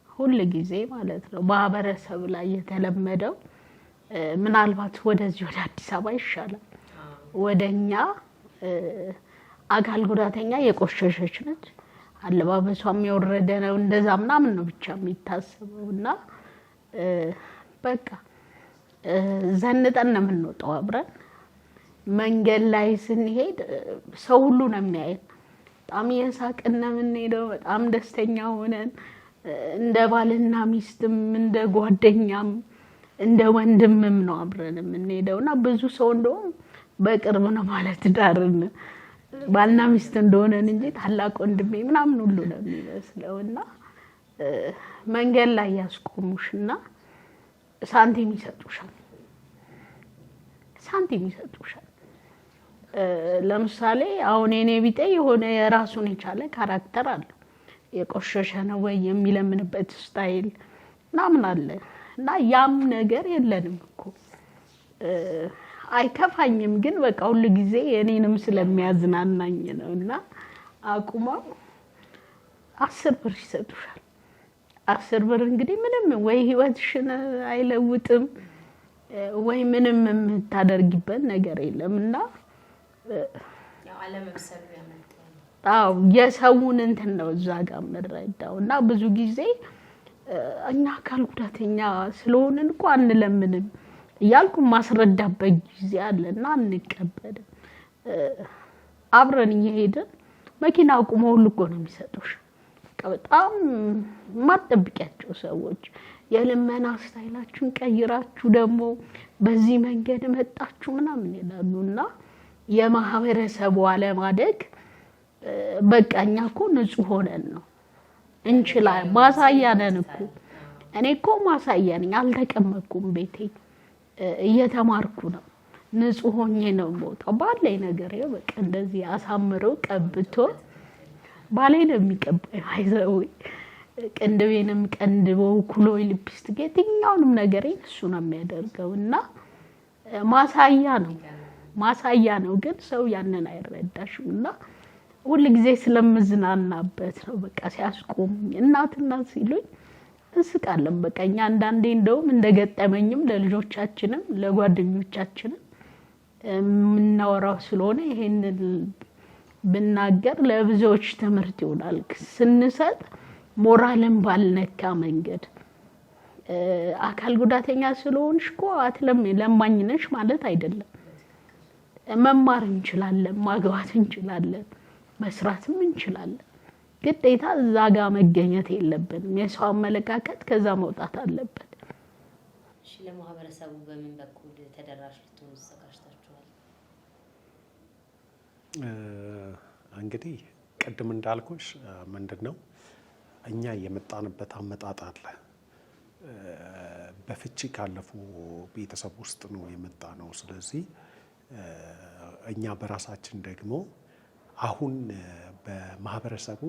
ሁል ጊዜ ማለት ነው። ማህበረሰብ ላይ የተለመደው ምናልባት ወደዚህ ወደ አዲስ አበባ ይሻላል። ወደኛ አካል ጉዳተኛ የቆሸሸች ነች፣ አለባበሷም የወረደ ነው፣ እንደዛ ምናምን ነው ብቻ የሚታሰበው እና በቃ ዘንጠን ነው የምንወጣው አብረን። መንገድ ላይ ስንሄድ ሰው ሁሉ ነው የሚያየን። በጣም እየሳቅን ነው የምንሄደው፣ በጣም ደስተኛ ሆነን እንደ ባልና ሚስትም እንደ ጓደኛም እንደ ወንድምም ነው አብረን የምንሄደው እና ብዙ ሰው እንደውም በቅርብ ነው ማለት ዳርን ባልና ሚስት እንደሆነን እንጂ ታላቅ ወንድሜ ምናምን ሁሉ ነው የሚመስለው እና መንገድ ላይ ያስቆሙሽና ሳንቲም ይሰጡሻል። ለምሳሌ አሁን የኔ ቢጤ የሆነ የራሱን የቻለ ካራክተር አለው። የቆሸሸ ነው ወይ የሚለምንበት ስታይል ምናምን አለ እና ያም ነገር የለንም እኮ። አይከፋኝም ግን በቃ ሁሉ ጊዜ እኔንም ስለሚያዝናናኝ ነው እና አቁማው 10 ብር ይሰጡሻል። 10 ብር እንግዲህ ምንም ወይ ህይወትሽን አይለውጥም ወይ ምንም የምታደርጊበት ነገር የለም እና ያው አለመብሰሉ ያመጣው አው የሰውን እንትን ነው እዛ ጋር መረዳው እና ብዙ ጊዜ እኛ አካል ጉዳተኛ ስለሆነን እኮ አንለምንም እያልኩ ማስረዳበት ጊዜ አለና አንቀበልም። አብረን እየሄድን መኪና አቁመው ሁሉ እኮ ነው የሚሰጡሽ። በጣም ማጠብቂያቸው ሰዎች የልመና ስታይላችሁን ቀይራችሁ ደግሞ በዚህ መንገድ መጣችሁ ምናምን ይላሉና የማህበረሰቡ አለማደግ በቃ እኛ እኮ ንጹህ ሆነን ነው እንችላለን። ማሳያ ነን እኮ። እኔ እኮ ማሳያ ነኝ። አልተቀመጥኩም ቤቴ እየተማርኩ ነው። ንጹህ ሆኜ ነው የምወጣው ባለኝ ነገር። ይኸው በቃ እንደዚህ አሳምሮ ቀብቶ ባለኝ ነው የሚቀባኝ። አይዘው ቅንድቤንም ቀንድቦ ኩሎይ ሊፕስቲክ የትኛውንም ነገሬን እሱ ነው የሚያደርገውና ማሳያ ነው ግን ሰው ያንን አይረዳሽምና ሁሉ ጊዜ ስለምዝናናበት ነው። በቃ ሲያስቆም እናትና ሲሉኝ እንስቃለን። በቃ እኛ አንዳንዴ እንደውም እንደገጠመኝም ለልጆቻችንም ለጓደኞቻችንም የምናወራው ስለሆነ ይሄንን ብናገር ለብዙዎች ትምህርት ይሆናል። ስንሰጥ ሞራልን ባልነካ መንገድ አካል ጉዳተኛ ስለሆንሽ እኮ ለማኝ ነሽ ማለት አይደለም። መማር እንችላለን፣ ማግባት እንችላለን፣ መስራትም እንችላለን። ግዴታ እዛ ጋር መገኘት የለብንም። የሰው አመለካከት ከዛ መውጣት አለበት። እሺ፣ ለማህበረሰቡ በምን በኩል ተደራሽ ልትሆኑ ተዘጋጅታችኋል? እንግዲህ ቅድም እንዳልኩሽ ምንድነው እኛ የመጣንበት አመጣጥ አለ። በፍቺ ካለፉ ቤተሰብ ውስጥ ነው የመጣ ነው። ስለዚህ እኛ በራሳችን ደግሞ አሁን በማህበረሰቡ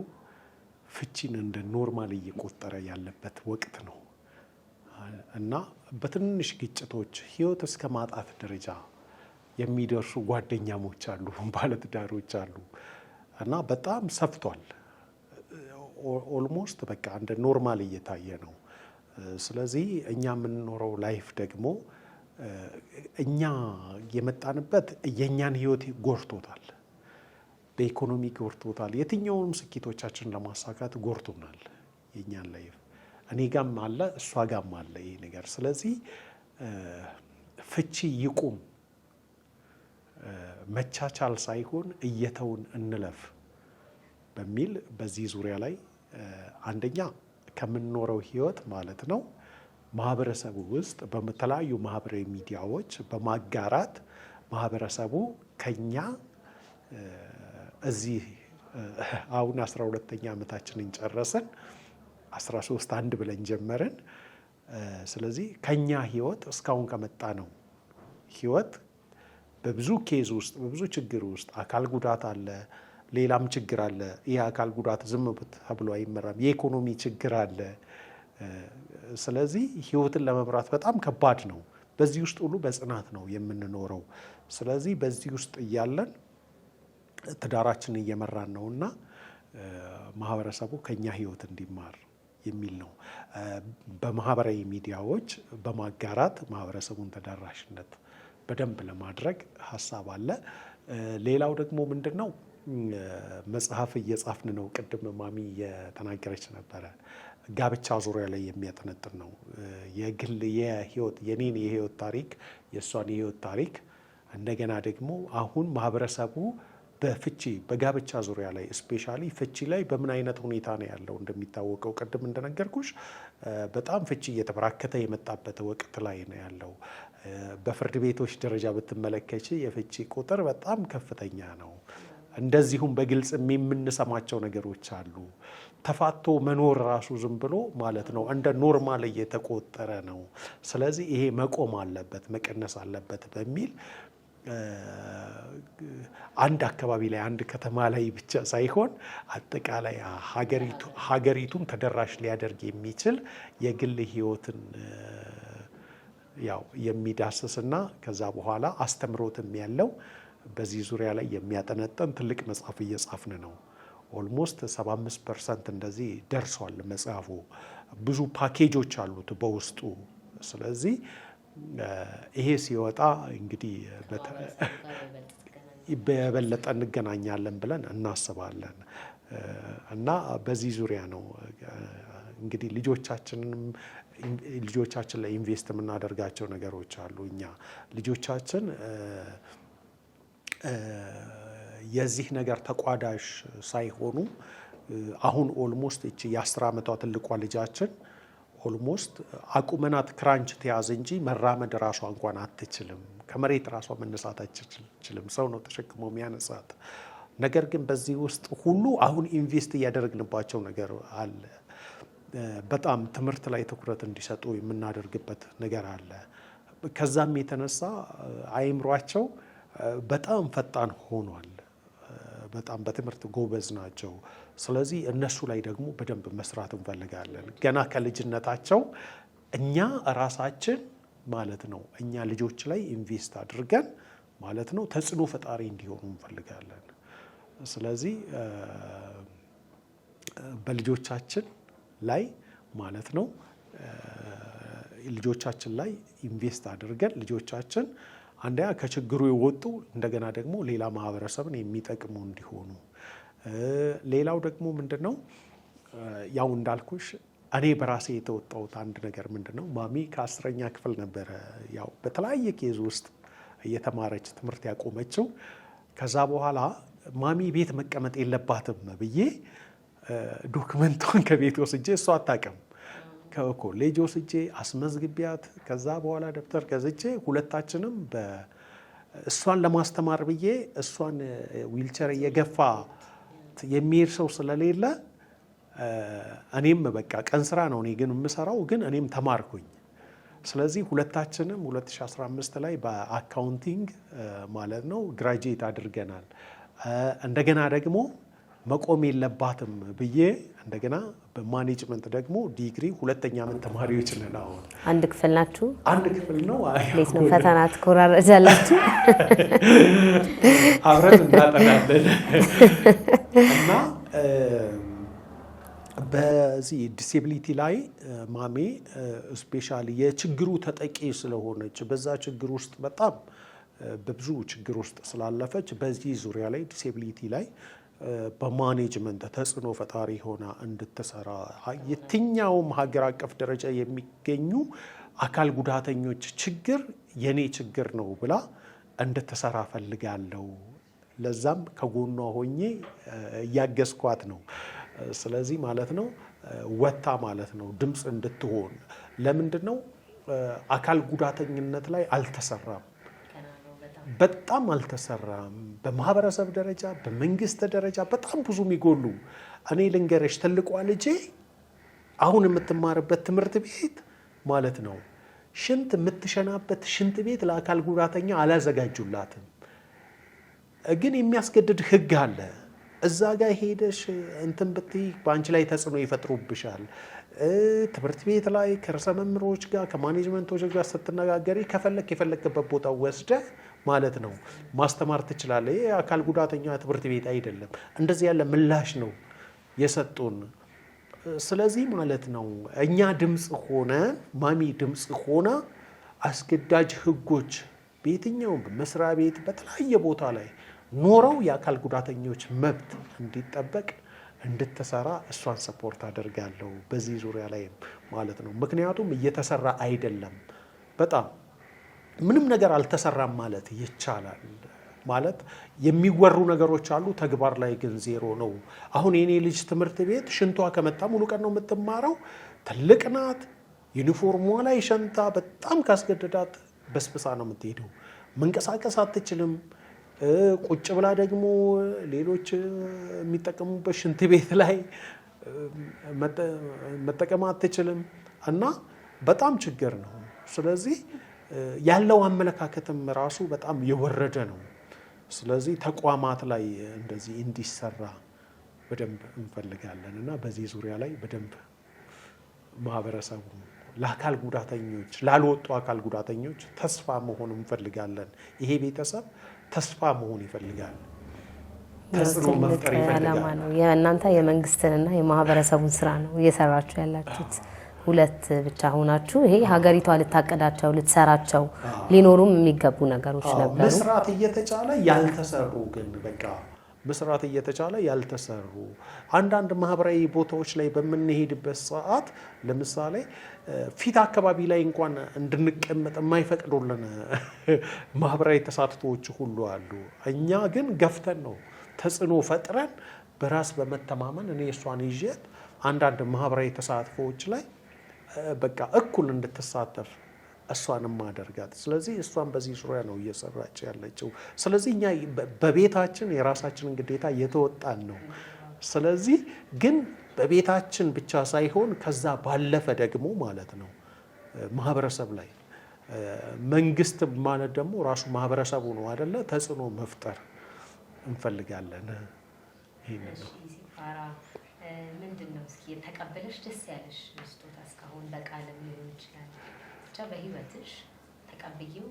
ፍቺን እንደ ኖርማል እየቆጠረ ያለበት ወቅት ነው እና በትንሽ ግጭቶች ህይወት እስከ ማጣት ደረጃ የሚደርሱ ጓደኛሞች አሉ፣ ባለትዳሮች አሉ እና በጣም ሰፍቷል። ኦልሞስት በቃ እንደ ኖርማል እየታየ ነው። ስለዚህ እኛ የምንኖረው ላይፍ ደግሞ እኛ የመጣንበት የኛን ህይወት ጎርቶታል። በኢኮኖሚ ጎርቶታል። የትኛውንም ስኬቶቻችን ለማሳካት ጎርቶናል የኛን ላይፍ። እኔ ጋም አለ እሷ ጋም አለ ይሄ ነገር። ስለዚህ ፍቺ ይቁም፣ መቻቻል ሳይሆን እየተውን እንለፍ በሚል በዚህ ዙሪያ ላይ አንደኛ ከምንኖረው ህይወት ማለት ነው ማህበረሰቡ ውስጥ በተለያዩ ማህበራዊ ሚዲያዎች በማጋራት ማህበረሰቡ ከኛ እዚህ አሁን 12ኛ ዓመታችንን ጨረሰን 13 አንድ ብለን ጀመርን። ስለዚህ ከኛ ህይወት እስካሁን ከመጣ ነው ህይወት በብዙ ኬዝ ውስጥ በብዙ ችግር ውስጥ አካል ጉዳት አለ፣ ሌላም ችግር አለ። ይህ አካል ጉዳት ዝም ተብሎ አይመራም። የኢኮኖሚ ችግር አለ። ስለዚህ ህይወትን ለመምራት በጣም ከባድ ነው። በዚህ ውስጥ ሁሉ በጽናት ነው የምንኖረው። ስለዚህ በዚህ ውስጥ እያለን ትዳራችን እየመራን ነውና ማህበረሰቡ ከኛ ህይወት እንዲማር የሚል ነው። በማህበራዊ ሚዲያዎች በማጋራት ማህበረሰቡን ተደራሽነት በደንብ ለማድረግ ሀሳብ አለ። ሌላው ደግሞ ምንድነው መጽሐፍ እየጻፍን ነው። ቅድም ማሚ የተናገረች ነበረ። ጋብቻ ዙሪያ ላይ የሚያጠነጥን ነው። የግል የህይወት የኔን የህይወት ታሪክ የእሷን የህይወት ታሪክ እንደገና ደግሞ አሁን ማህበረሰቡ በፍቺ በጋብቻ ዙሪያ ላይ ስፔሻሊ ፍቺ ላይ በምን አይነት ሁኔታ ነው ያለው? እንደሚታወቀው ቅድም እንደነገርኩሽ በጣም ፍቺ እየተበራከተ የመጣበት ወቅት ላይ ነው ያለው። በፍርድ ቤቶች ደረጃ ብትመለከች የፍቺ ቁጥር በጣም ከፍተኛ ነው። እንደዚሁም በግልጽ የምንሰማቸው ነገሮች አሉ። ተፋቶ መኖር ራሱ ዝም ብሎ ማለት ነው እንደ ኖርማል እየተቆጠረ ነው። ስለዚህ ይሄ መቆም አለበት መቀነስ አለበት በሚል አንድ አካባቢ ላይ አንድ ከተማ ላይ ብቻ ሳይሆን አጠቃላይ ሀገሪቱን ተደራሽ ሊያደርግ የሚችል የግል ህይወትን ያው የሚዳስስና ከዛ በኋላ አስተምሮትም ያለው በዚህ ዙሪያ ላይ የሚያጠነጥን ትልቅ መጽሐፍ እየጻፍን ነው። ኦልሞስት 75% እንደዚህ ደርሷል መጽሐፉ። ብዙ ፓኬጆች አሉት በውስጡ። ስለዚህ ይሄ ሲወጣ እንግዲህ በበለጠ እንገናኛለን ብለን እናስባለን እና በዚህ ዙሪያ ነው እንግዲህ ልጆቻችን ላይ ኢንቨስት የምናደርጋቸው ነገሮች አሉ። እኛ ልጆቻችን የዚህ ነገር ተቋዳሽ ሳይሆኑ አሁን ኦልሞስት እቺ የ10 ዓመቷ ትልቋ ልጃችን ኦልሞስት አቁመናት ክራንች ተያዝ እንጂ መራመድ ራሷ እንኳን አትችልም። ከመሬት ራሷ መነሳት አትችልም። ሰው ነው ተሸክሞ የሚያነሳት። ነገር ግን በዚህ ውስጥ ሁሉ አሁን ኢንቨስት እያደረግንባቸው ነገር አለ። በጣም ትምህርት ላይ ትኩረት እንዲሰጡ የምናደርግበት ነገር አለ። ከዛም የተነሳ አይምሯቸው በጣም ፈጣን ሆኗል። በጣም በትምህርት ጎበዝ ናቸው። ስለዚህ እነሱ ላይ ደግሞ በደንብ መስራት እንፈልጋለን። ገና ከልጅነታቸው እኛ ራሳችን ማለት ነው እኛ ልጆች ላይ ኢንቨስት አድርገን ማለት ነው ተጽዕኖ ፈጣሪ እንዲሆኑ እንፈልጋለን። ስለዚህ በልጆቻችን ላይ ማለት ነው ልጆቻችን ላይ ኢንቨስት አድርገን ልጆቻችን አንደኛ ከችግሩ የወጡ እንደገና ደግሞ ሌላ ማህበረሰብን የሚጠቅሙ እንዲሆኑ። ሌላው ደግሞ ምንድነው ያው እንዳልኩሽ እኔ በራሴ የተወጣሁት አንድ ነገር ምንድነው ማሚ ከ10ኛ ክፍል ነበረ ያው በተለያየ ኬዝ ውስጥ እየተማረች ትምህርት ያቆመችው። ከዛ በኋላ ማሚ ቤት መቀመጥ የለባትም ብዬ ዶክመንቷን ከቤት ወስጄ እሷ አታውቅም ከኮሌጅ ወስጄ አስመዝግቢያት ከዛ በኋላ ደብተር ገዝቼ ሁለታችንም እሷን ለማስተማር ብዬ እሷን ዊልቸር እየገፋ የሚሄድ ሰው ስለሌለ እኔም በቃ ቀን ስራ ነው እኔ ግን የምሰራው ግን እኔም ተማርኩኝ። ስለዚህ ሁለታችንም 2015 ላይ በአካውንቲንግ ማለት ነው ግራጁዌት አድርገናል። እንደገና ደግሞ መቆም የለባትም ብዬ እንደገና በማኔጅመንት ደግሞ ዲግሪ 2ኛ ዓመት ተማሪዎች ነን። አሁን አንድ ክፍል ናችሁ? አንድ ክፍል ነው። እንዴት ነው ፈተና ትኮራረጃላችሁ? አብረን እናጠናለን እና በዚህ ዲሴቢሊቲ ላይ ማሜ ስፔሻሊ የችግሩ ተጠቂ ስለሆነች በዛ ችግር ውስጥ በጣም በብዙ ችግር ውስጥ ስላለፈች በዚህ ዙሪያ ላይ ዲሴቢሊቲ ላይ በማኔጅመንት ተጽዕኖ ፈጣሪ ሆና እንድትሰራ የትኛውም ሀገር አቀፍ ደረጃ የሚገኙ አካል ጉዳተኞች ችግር የኔ ችግር ነው ብላ እንድትሰራ ፈልጋለሁ። ለዛም ከጎኗ ሆኜ እያገዝኳት ነው። ስለዚህ ማለት ነው ወታ ማለት ነው ድምፅ እንድትሆን። ለምንድን ነው አካል ጉዳተኝነት ላይ አልተሰራም? በጣም አልተሰራም። በማህበረሰብ ደረጃ በመንግስት ደረጃ በጣም ብዙ የሚጎሉ። እኔ ልንገረሽ ትልቋ ልጄ አሁን የምትማርበት ትምህርት ቤት ማለት ነው ሽንት የምትሸናበት ሽንት ቤት ለአካል ጉዳተኛ አላዘጋጁላትም። ግን የሚያስገድድ ህግ አለ። እዛ ጋር ሄደሽ እንትን ብትይ በአንቺ ላይ ተጽዕኖ ይፈጥሩብሻል። ትምህርት ቤት ላይ ከርዕሰ መምህሮች ጋር ከማኔጅመንቶች ጋር ስትነጋገሪ ከፈለክ የፈለክበት ቦታ ወስደህ ማለት ነው ማስተማር ትችላለህ። ይሄ አካል ጉዳተኛ ትምህርት ቤት አይደለም። እንደዚህ ያለ ምላሽ ነው የሰጡን። ስለዚህ ማለት ነው እኛ ድምፅ ሆነ ማሚ ድምፅ ሆና አስገዳጅ ህጎች በየትኛውም መስሪያ ቤት በተለያየ ቦታ ላይ ኖረው የአካል ጉዳተኞች መብት እንዲጠበቅ እንድትሰራ እሷን ሰፖርት አደርጋለሁ በዚህ ዙሪያ ላይ ማለት ነው። ምክንያቱም እየተሰራ አይደለም። በጣም ምንም ነገር አልተሰራም ማለት ይቻላል። ማለት የሚወሩ ነገሮች አሉ፣ ተግባር ላይ ግን ዜሮ ነው። አሁን የኔ ልጅ ትምህርት ቤት ሽንቷ ከመጣ ሙሉ ቀን ነው የምትማረው። ትልቅ ናት። ዩኒፎርሟ ላይ ሸንታ በጣም ካስገደዳት በስብሳ ነው የምትሄደው። መንቀሳቀስ አትችልም። ቁጭ ብላ ደግሞ ሌሎች የሚጠቀሙበት ሽንት ቤት ላይ መጠቀም አትችልም እና በጣም ችግር ነው። ስለዚህ ያለው አመለካከትም ራሱ በጣም የወረደ ነው። ስለዚህ ተቋማት ላይ እንደዚህ እንዲሰራ በደንብ እንፈልጋለን እና በዚህ ዙሪያ ላይ በደንብ ማህበረሰቡ ለአካል ጉዳተኞች ላልወጡ አካል ጉዳተኞች ተስፋ መሆን እንፈልጋለን። ይሄ ቤተሰብ ተስፋ መሆን ይፈልጋል። ተጽዕኖ መፍጠር ይፈልጋል። የእናንተ የመንግስትንና የማህበረሰቡን ስራ ነው እየሰራችሁ ያላችሁት። ሁለት ብቻ ሆናችሁ ይሄ ሀገሪቷ ልታቀዳቸው ልትሰራቸው ሊኖሩም የሚገቡ ነገሮች ነበሩ። መስራት እየተቻለ ያልተሰሩ ግን በቃ መስራት እየተቻለ ያልተሰሩ አንዳንድ ማህበራዊ ቦታዎች ላይ በምንሄድበት ሰዓት ለምሳሌ ፊት አካባቢ ላይ እንኳን እንድንቀመጥ የማይፈቅዱልን ማህበራዊ ተሳትፎዎች ሁሉ አሉ። እኛ ግን ገፍተን ነው ተጽዕኖ ፈጥረን በራስ በመተማመን እኔ እሷን ይዤት አንዳንድ ማህበራዊ ተሳትፎዎች ላይ በቃ እኩል እንድትሳተፍ እሷንም ማደርጋት። ስለዚህ እሷን በዚህ ዙሪያ ነው እየሰራች ያለችው። ስለዚህ እኛ በቤታችን የራሳችንን ግዴታ እየተወጣን ነው። ስለዚህ ግን በቤታችን ብቻ ሳይሆን ከዛ ባለፈ ደግሞ ማለት ነው ማህበረሰብ ላይ መንግስት ማለት ደግሞ ራሱ ማህበረሰቡ ነው አይደለ? ተጽዕኖ መፍጠር እንፈልጋለን። ይሄን ነው። ምንድን ነው እስኪ ተቀበለሽ ደስ ያለሽ ስጦታ እስካሁን በቃልም ሊሆን ይችላል ብቻ በህይወትሽ ተቀብዬው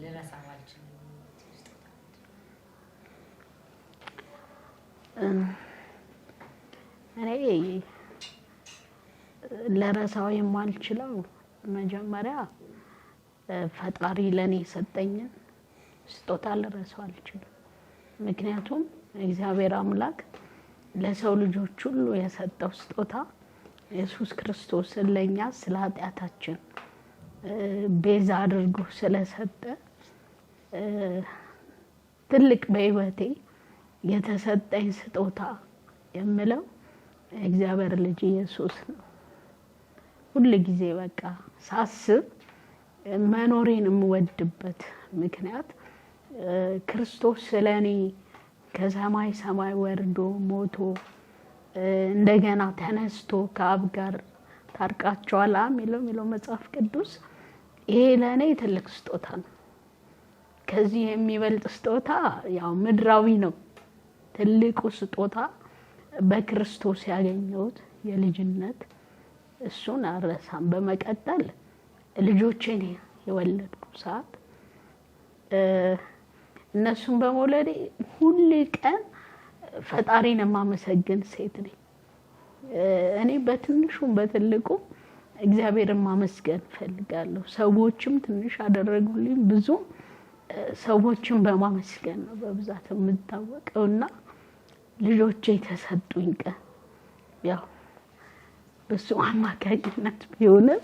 ልረሳው አልችልም? እኔ ለረሳው የማልችለው መጀመሪያ ፈጣሪ ለኔ ሰጠኝን ስጦታ ልረሳው አልችልም። ምክንያቱም እግዚአብሔር አምላክ ለሰው ልጆች ሁሉ የሰጠው ስጦታ ኢየሱስ ክርስቶስን ለኛ ስለ ኃጢአታችን ቤዛ አድርጎ ስለሰጠ ትልቅ በህይወቴ የተሰጠኝ ስጦታ የምለው እግዚአብሔር ልጅ ኢየሱስ ነው። ሁሉ ጊዜ በቃ ሳስብ መኖሬን የምወድበት ምክንያት ክርስቶስ ስለኔ ከሰማይ ሰማይ ወርዶ ሞቶ እንደገና ተነስቶ ከአብ ጋር ታርቃቸዋል የሚለው መጽሐፍ ቅዱስ። ይሄ ለኔ ትልቅ ስጦታ ነው። ከዚህ የሚበልጥ ስጦታ ያው ምድራዊ ነው። ትልቁ ስጦታ በክርስቶስ ያገኘሁት የልጅነት እሱን አልረሳም። በመቀጠል ልጆቼን የወለድኩ ሰዓት እነሱን በመውለዴ ሁሉ ቀን ፈጣሪን የማመሰግን ሴት ነኝ። እኔ በትንሹም በትልቁ እግዚአብሔርን ማመስገን ፈልጋለሁ። ሰዎችም ትንሽ አደረጉልኝ ብዙ ሰዎችን በማመስገን ነው በብዛት የምታወቀውና ልጆቼ የተሰጡኝ ቀን ያው በሱ አማካኝነት ቢሆንም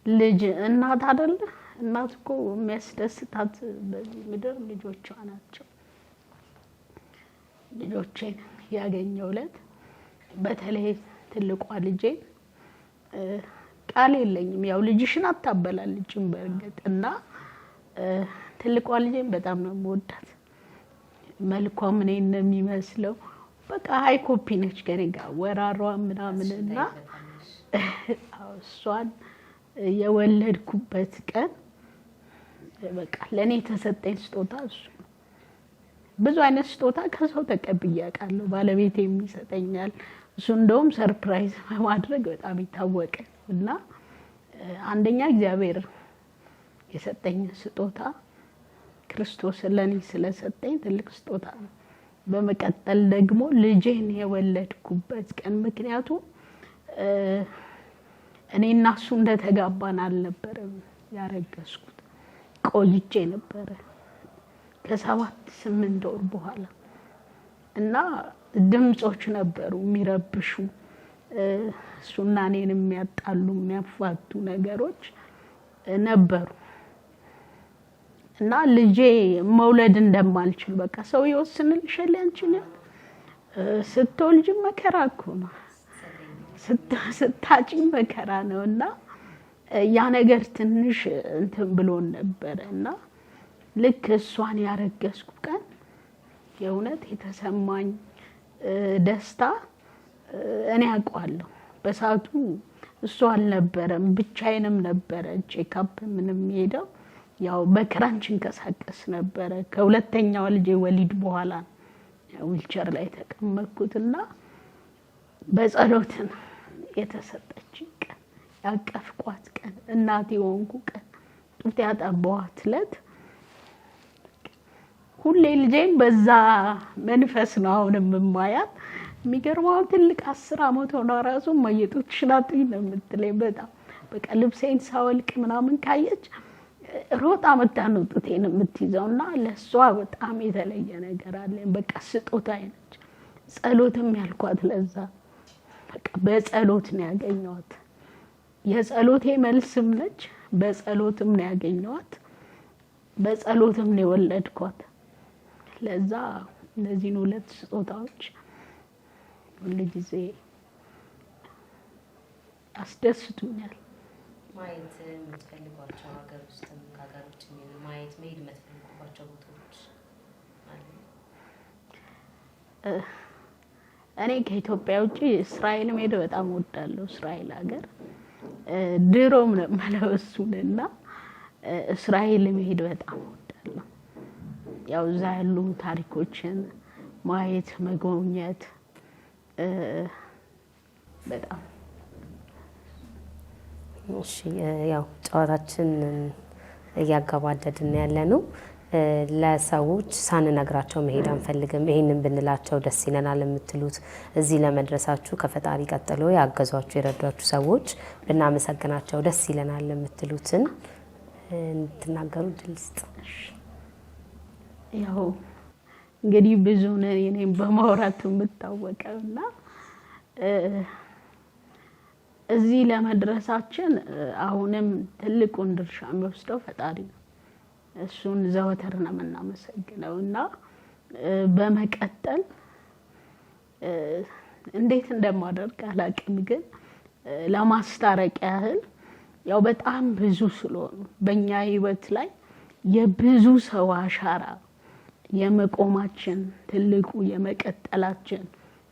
ልጅ እናት አይደለ እናት እኮ የሚያስደስታት በዚህ ምድር ልጆቿ ናቸው። ልጆቼን ያገኘሁለት በተለይ ትልቋ ልጄ ቃል የለኝም ያው ልጅሽን አታበላልጭም በእርግጥና ትልቋ ልጄን በጣም ነው የምወዳት። መልኳም እኔን ነው የሚመስለው በቃ ሃይ ኮፒ ነች ከኔ ጋር ወራሯ ምናምንና እሷን የወለድኩበት ቀን በቃ ለኔ ተሰጠኝ ስጦታ እሱ። ብዙ አይነት ስጦታ ከሰው ተቀብዬ አውቃለሁ ባለቤቴ የሚሰጠኛል እሱ እንደውም ሰርፕራይዝ በማድረግ በጣም ይታወቀ እና አንደኛ እግዚአብሔር የሰጠኝ ስጦታ ክርስቶስ ለኔ ስለሰጠኝ ትልቅ ስጦታ ነው። በመቀጠል ደግሞ ልጄን የወለድኩበት ቀን ምክንያቱም እኔና እሱ እንደተጋባን አልነበረም ያረገዝኩት ቆይቼ ነበረ ከ7-8 ወር በኋላ እና ድምጾች ነበሩ የሚረብሹ እሱና እኔን የሚያጣሉ የሚያፋቱ ነገሮች ነበሩ እና ልጄ መውለድ እንደማልችል በቃ ሰው ይወስንልሻል አንቺን ስትወልጂ መከራ እኮ ነው ስታጪ መከራ ነውና ያ ነገር ትንሽ እንትን ብሎን ነበርና ልክ እሷን ያረገዝኩ ቀን የእውነት የተሰማኝ ደስታ እኔ አውቃለሁ። በሰዓቱ እሱ አልነበረም ብቻዬንም ነበረ ቼክአፕ ምንም ሄደው ያው በክራንች እንከሳቀስ ነበረ ከሁለተኛው ልጄ ወሊድ በኋላ ዊልቸር ላይ ተቀመጥኩትና በጸሎት የተሰጠች ቀን ያቀፍኳት ቀን እናቴ ሆንኩ ቀን ጡት ያጠባኋት ዕለት ሁሌ ልጄን በዛ መንፈስ ነው አሁንም የማያት። የሚገርመው ትልቅ 10 አመት ሆኖ ራሱ ማየጡትሽን አጥኝ ነው የምትለኝ በጣም በቃ ልብሴን ሳወልቅ ምናምን ካየች ሮጣ መጣ ነው ጡቴን የምትይዘውና ለሷ በጣም የተለየ ነገር አለኝ በቃ ስጦታዬ ነች። ጸሎትም ያልኳት ለዛ በቃ በጸሎት ነው ያገኘኋት የጸሎቴ መልስም ነች በጸሎትም ነው ያገኘኋት በጸሎትም ነው የወለድኳት። ለዛ እነዚህን ሁለት ስጦታዎች ሁልጊዜ አስደስቱኛል። ማየት የምትፈልጓቸው ሀገር ውስጥም ከሀገር ውጭም ማየት መሄድ የምትፈልጓቸው ቦታዎች አሉ? እኔ ከኢትዮጵያ ውጪ እስራኤል መሄድ በጣም እወዳለሁ። እስራኤል ሀገር ድሮም ነው መለወሱንና እስራኤል መሄድ በጣም እወዳለሁ። ያው እዛ ያሉ ታሪኮችን ማየት መጎብኘት በጣም እሺ ያው ጨዋታችን እያገባደድን ያለነው ለሰዎች ሳንነግራቸው መሄድ አንፈልግም ይሄንን ብንላቸው ደስ ይለናል የምትሉት እዚህ ለመድረሳችሁ ከፈጣሪ ቀጥሎ ያገዟችሁ የረዷችሁ ሰዎች ብናመሰግናቸው ደስ ይለናል የምትሉትን እንድትናገሩ ድል ስጥ። ያው እንግዲህ ብዙ ነን እኔም በማውራት የምታወቀውና እዚህ ለመድረሳችን አሁንም ትልቁን ድርሻ የሚወስደው ፈጣሪ ነው። እሱን ዘወትር ነው የምናመሰግነውና በመቀጠል እንዴት እንደማደርግ አላውቅም ግን ለማስታረቅ ያህል ያው በጣም ብዙ ስለሆኑ በእኛ ህይወት ላይ የብዙ ሰው አሻራ የመቆማችን ትልቁ የመቀጠላችን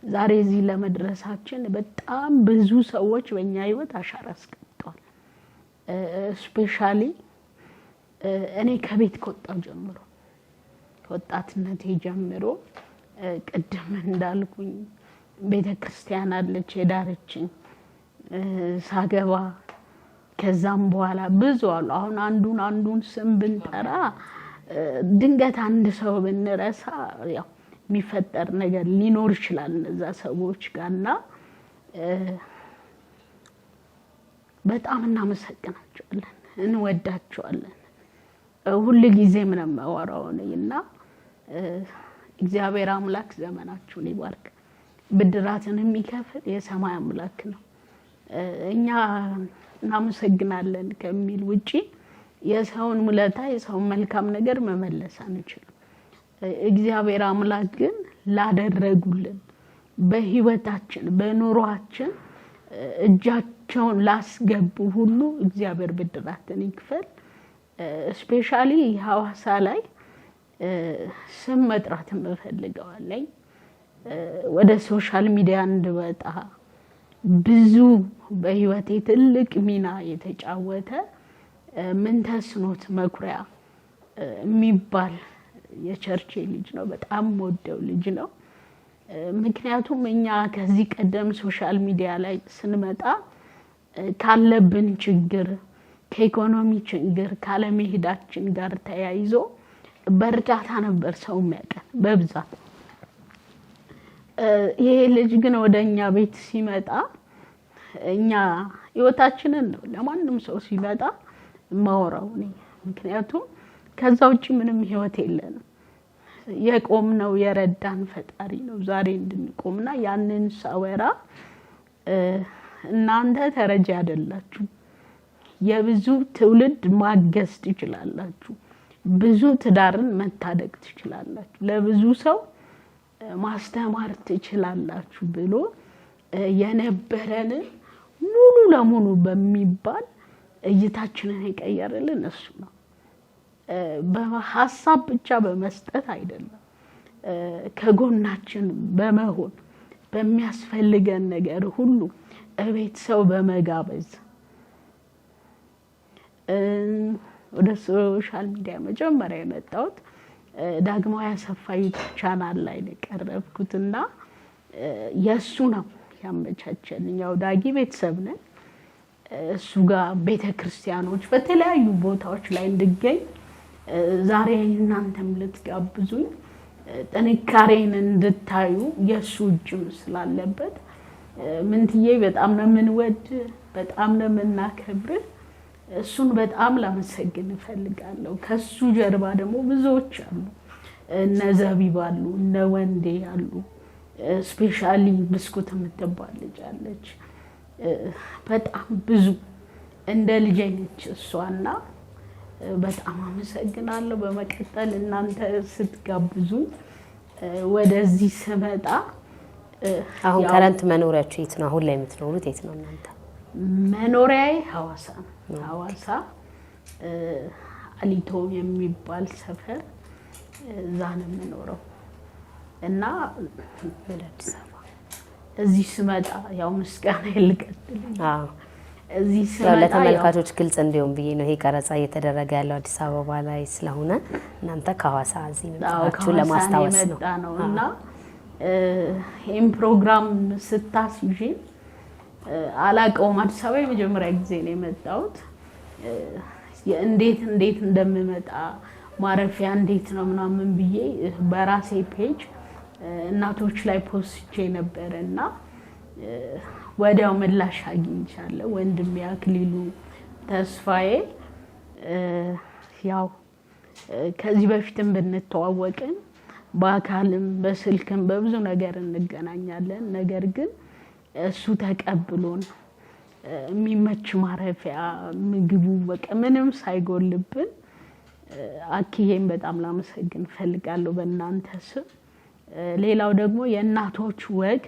ዛሬ እዚህ ለመድረሳችን በጣም ብዙ ሰዎች በእኛ ህይወት አሻራ አስቀምጠዋል። ስፔሻሊ እኔ ከቤት ከወጣሁ ጀምሮ ከወጣትነቴ ጀምሮ ቅድም እንዳልኩኝ ቤተክርስቲያን አለች የዳረችኝ ሳገባ ከዛም በኋላ ብዙ አሉ። አሁን አንዱን ስም ብንጠራ ድንገት አንድ ሰው ብንረሳ ያው የሚፈጠር ነገር ሊኖር ይችላል እነዛ ሰዎች ጋርና በጣም እናመሰግናቸዋለን እንወዳቸዋለን ሁሉ ጊዜ ምን ማወራው ነኝና እግዚአብሔር አምላክ ዘመናችሁን ይባርክ። ብድራትን የሚከፍል የሰማይ አምላክ ነው። እኛ እናመሰግናለን ከሚል ውጪ የሰውን ውለታ የሰውን መልካም ነገር መመለስ አንችልም። እግዚአብሔር አምላክ ግን ላደረጉልን በህይወታችን በኑሯችን እጃቸውን ላስገቡ ሁሉ እግዚአብሔር ብድራትን ይክፈል። ስፔሻሊ ሐዋሳ ላይ ስም መጥራት እፈልጋለሁ። ወደ ሶሻል ሚዲያ እንድወጣ ብዙ በህይወቴ ትልቅ ሚና የተጫወተ ምንተስኖት መኩሪያ የሚባል የቸርች ልጅ ነው። በጣም ወደው ልጅ ነው። ምክንያቱም እኛ ከዚህ ቀደም ሶሻል ሚዲያ ላይ ስንመጣ ካለብን ችግር ከኢኮኖሚ ችግር ካለመሄዳችን ጋር ተያይዞ በእርዳታ ነበር ሰው የሚያቀን በብዛት። ይሄ ልጅ ግን ወደኛ ቤት ሲመጣ እኛ ህይወታችንን ነው ለማንም ሰው ሲመጣ ማወራው ነኝ። ምክንያቱም ከዛ ውጪ ምንም ህይወት የለንም። የቆምነው የረዳን ፈጣሪ ነው ዛሬ እንድንቆምና ያንን ሳወራ እናንተ ተረጂ አይደላችሁ፣ የብዙ ትውልድ ማገዝ ትችላላችሁ፣ ብዙ ትዳርን መታደግ ትችላላችሁ፣ ለብዙ ሰው ማስተማር ትችላላችሁ ብሎ የነበረን ሙሉ ለሙሉ በሚባል እይታችንን የቀየረልን እሱ ነው። በሐሳብ ብቻ በመስጠት አይደለም፣ ከጎናችን በመሆን በሚያስፈልገን ነገር ሁሉ እቤት ሰው በመጋበዝ ወደ ሶሻል ሚዲያ መጀመሪያ የመጣሁት ዳግማዊ አሰፋ ዩቲዩብ ቻናል ላይ ቀረብኩትና የሱ ነው ያመቻቸልኝ። ያው ዳጊ ቤተሰብ ነን። እሱ ጋር ቤተክርስቲያኖች በተለያዩ ቦታዎች ላይ እንድገኝ ዛሬ እናንተም ልትጋብዙኝ ጥንካሬን እንድታዩ የሱ እጅም ስላለበት ምንትዬ በጣም ነው የምንወድ፣ በጣም ነው የምናከብር። እሱን በጣም ላመሰግን እፈልጋለሁ። ከሱ ጀርባ ደግሞ ብዙዎች አሉ። እነ ዘቢብ አሉ፣ እነ ወንዴ አሉ። ስፔሻሊ ብስኩት የምትባል ልጅ አለች። በጣም ብዙ እንደ ልጅ ነች እሷና በጣም አመሰግናለሁ። በመቀጠል እናንተ ስትጋብዙ ወደዚህ ስመጣ አሁን ከረንት መኖሪያችሁ የት ነው? አሁን ላይ የምትኖሩት የት ነው እናንተ? መኖሪያዬ ሐዋሳ ነው። ሐዋሳ አሊቶ የሚባል ሰፈር እዛ ነው የምኖረው እና ወደ አዲስ አበባ እዚህ ስመጣ ያው ምስጋና ይልቀጥልኝ። እዚህ ስመጣ ለተመልካቾች ግልጽ እንዲሆን ብዬ ነው ይሄ ቀረጻ እየተደረገ ያለው አዲስ አበባ ላይ ስለሆነ እናንተ ከሐዋሳ እዚህ መጣችሁ ለማስታወስ ነው እና ይሄን ፕሮግራም ስታስይዤ አላቀውም። አዲስ አበባ የመጀመሪያ ጊዜ ነው የመጣሁት። እንዴት እንደምመጣ ማረፊያ እንዴት ነው ምናምን ብዬ በራሴ ፔጅ እናቶች ላይ ፖስቼ ነበርና ወዲያው ምላሽ አግኝቻለሁ። ወንድሜ አክሊሉ ተስፋዬ ያው ከዚህ በፊትም ብንተዋወቅን በአካልም በስልክም በብዙ ነገር እንገናኛለን። ነገር ግን እሱ ተቀብሎን የሚመች ማረፊያ ምግቡ በቃ ምንም ሳይጎልብን አኪዬን በጣም ላመሰግን ፈልጋለሁ በእናንተ ስም። ሌላው ደግሞ የእናቶች ወግ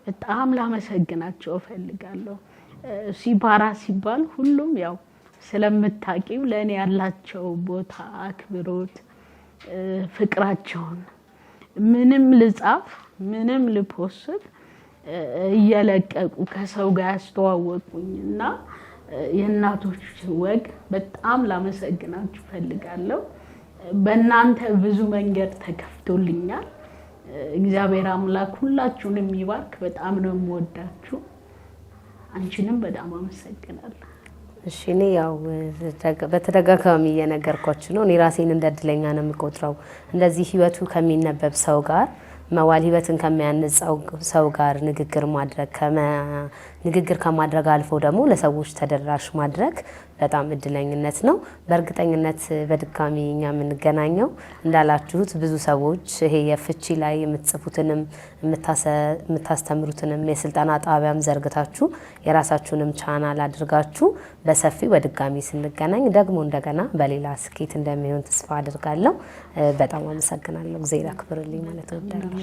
በጣም ላመሰግናቸው ፈልጋለሁ። ሲባራ ሲባል ሁሉም ያው ስለምታቂው ለኔ ያላቸው ቦታ አክብሮት ፍቅራቸውን ምንም ልጻፍ ምንም ልፖስት እየለቀቁ ከሰው ጋር ያስተዋወቁኝና የእናቶች ወግ በጣም ላመሰግናችሁ ፈልጋለሁ። በእናንተ ብዙ መንገድ ተከፍቶልኛል። እግዚአብሔር አምላክ ሁላችሁንም ይባርክ። በጣም ነው የምወዳችሁ። አንቺንም በጣም አመሰግናለሁ። እሺ እኔ ያው በተደጋጋሚ እየነገርኳችሁ ነው። እኔ ራሴን እንደ እድለኛ ነው የምቆጥረው። እንደዚህ ህይወቱ ከሚነበብ ሰው ጋር መዋል ህይወትን ከሚያንጸው ሰው ጋር ንግግር ከማድረግ አልፎ ደግሞ ለሰዎች ተደራሽ ማድረግ በጣም እድለኝነት ነው። በእርግጠኝነት በድጋሚ እኛ የምንገናኘው እንዳላችሁት ብዙ ሰዎች ይሄ የፍቺ ላይ የምትጽፉትንም የምታስተምሩትንም የስልጠና ጣቢያም ዘርግታችሁ የራሳችሁንም ቻናል አድርጋችሁ በሰፊው በድጋሚ ስንገናኝ ደግሞ እንደገና በሌላ ስኬት እንደሚሆን ተስፋ አድርጋለሁ። በጣም አመሰግናለሁ። እግዚአብሔር ያክብርልኝ ማለት እወዳለሁ።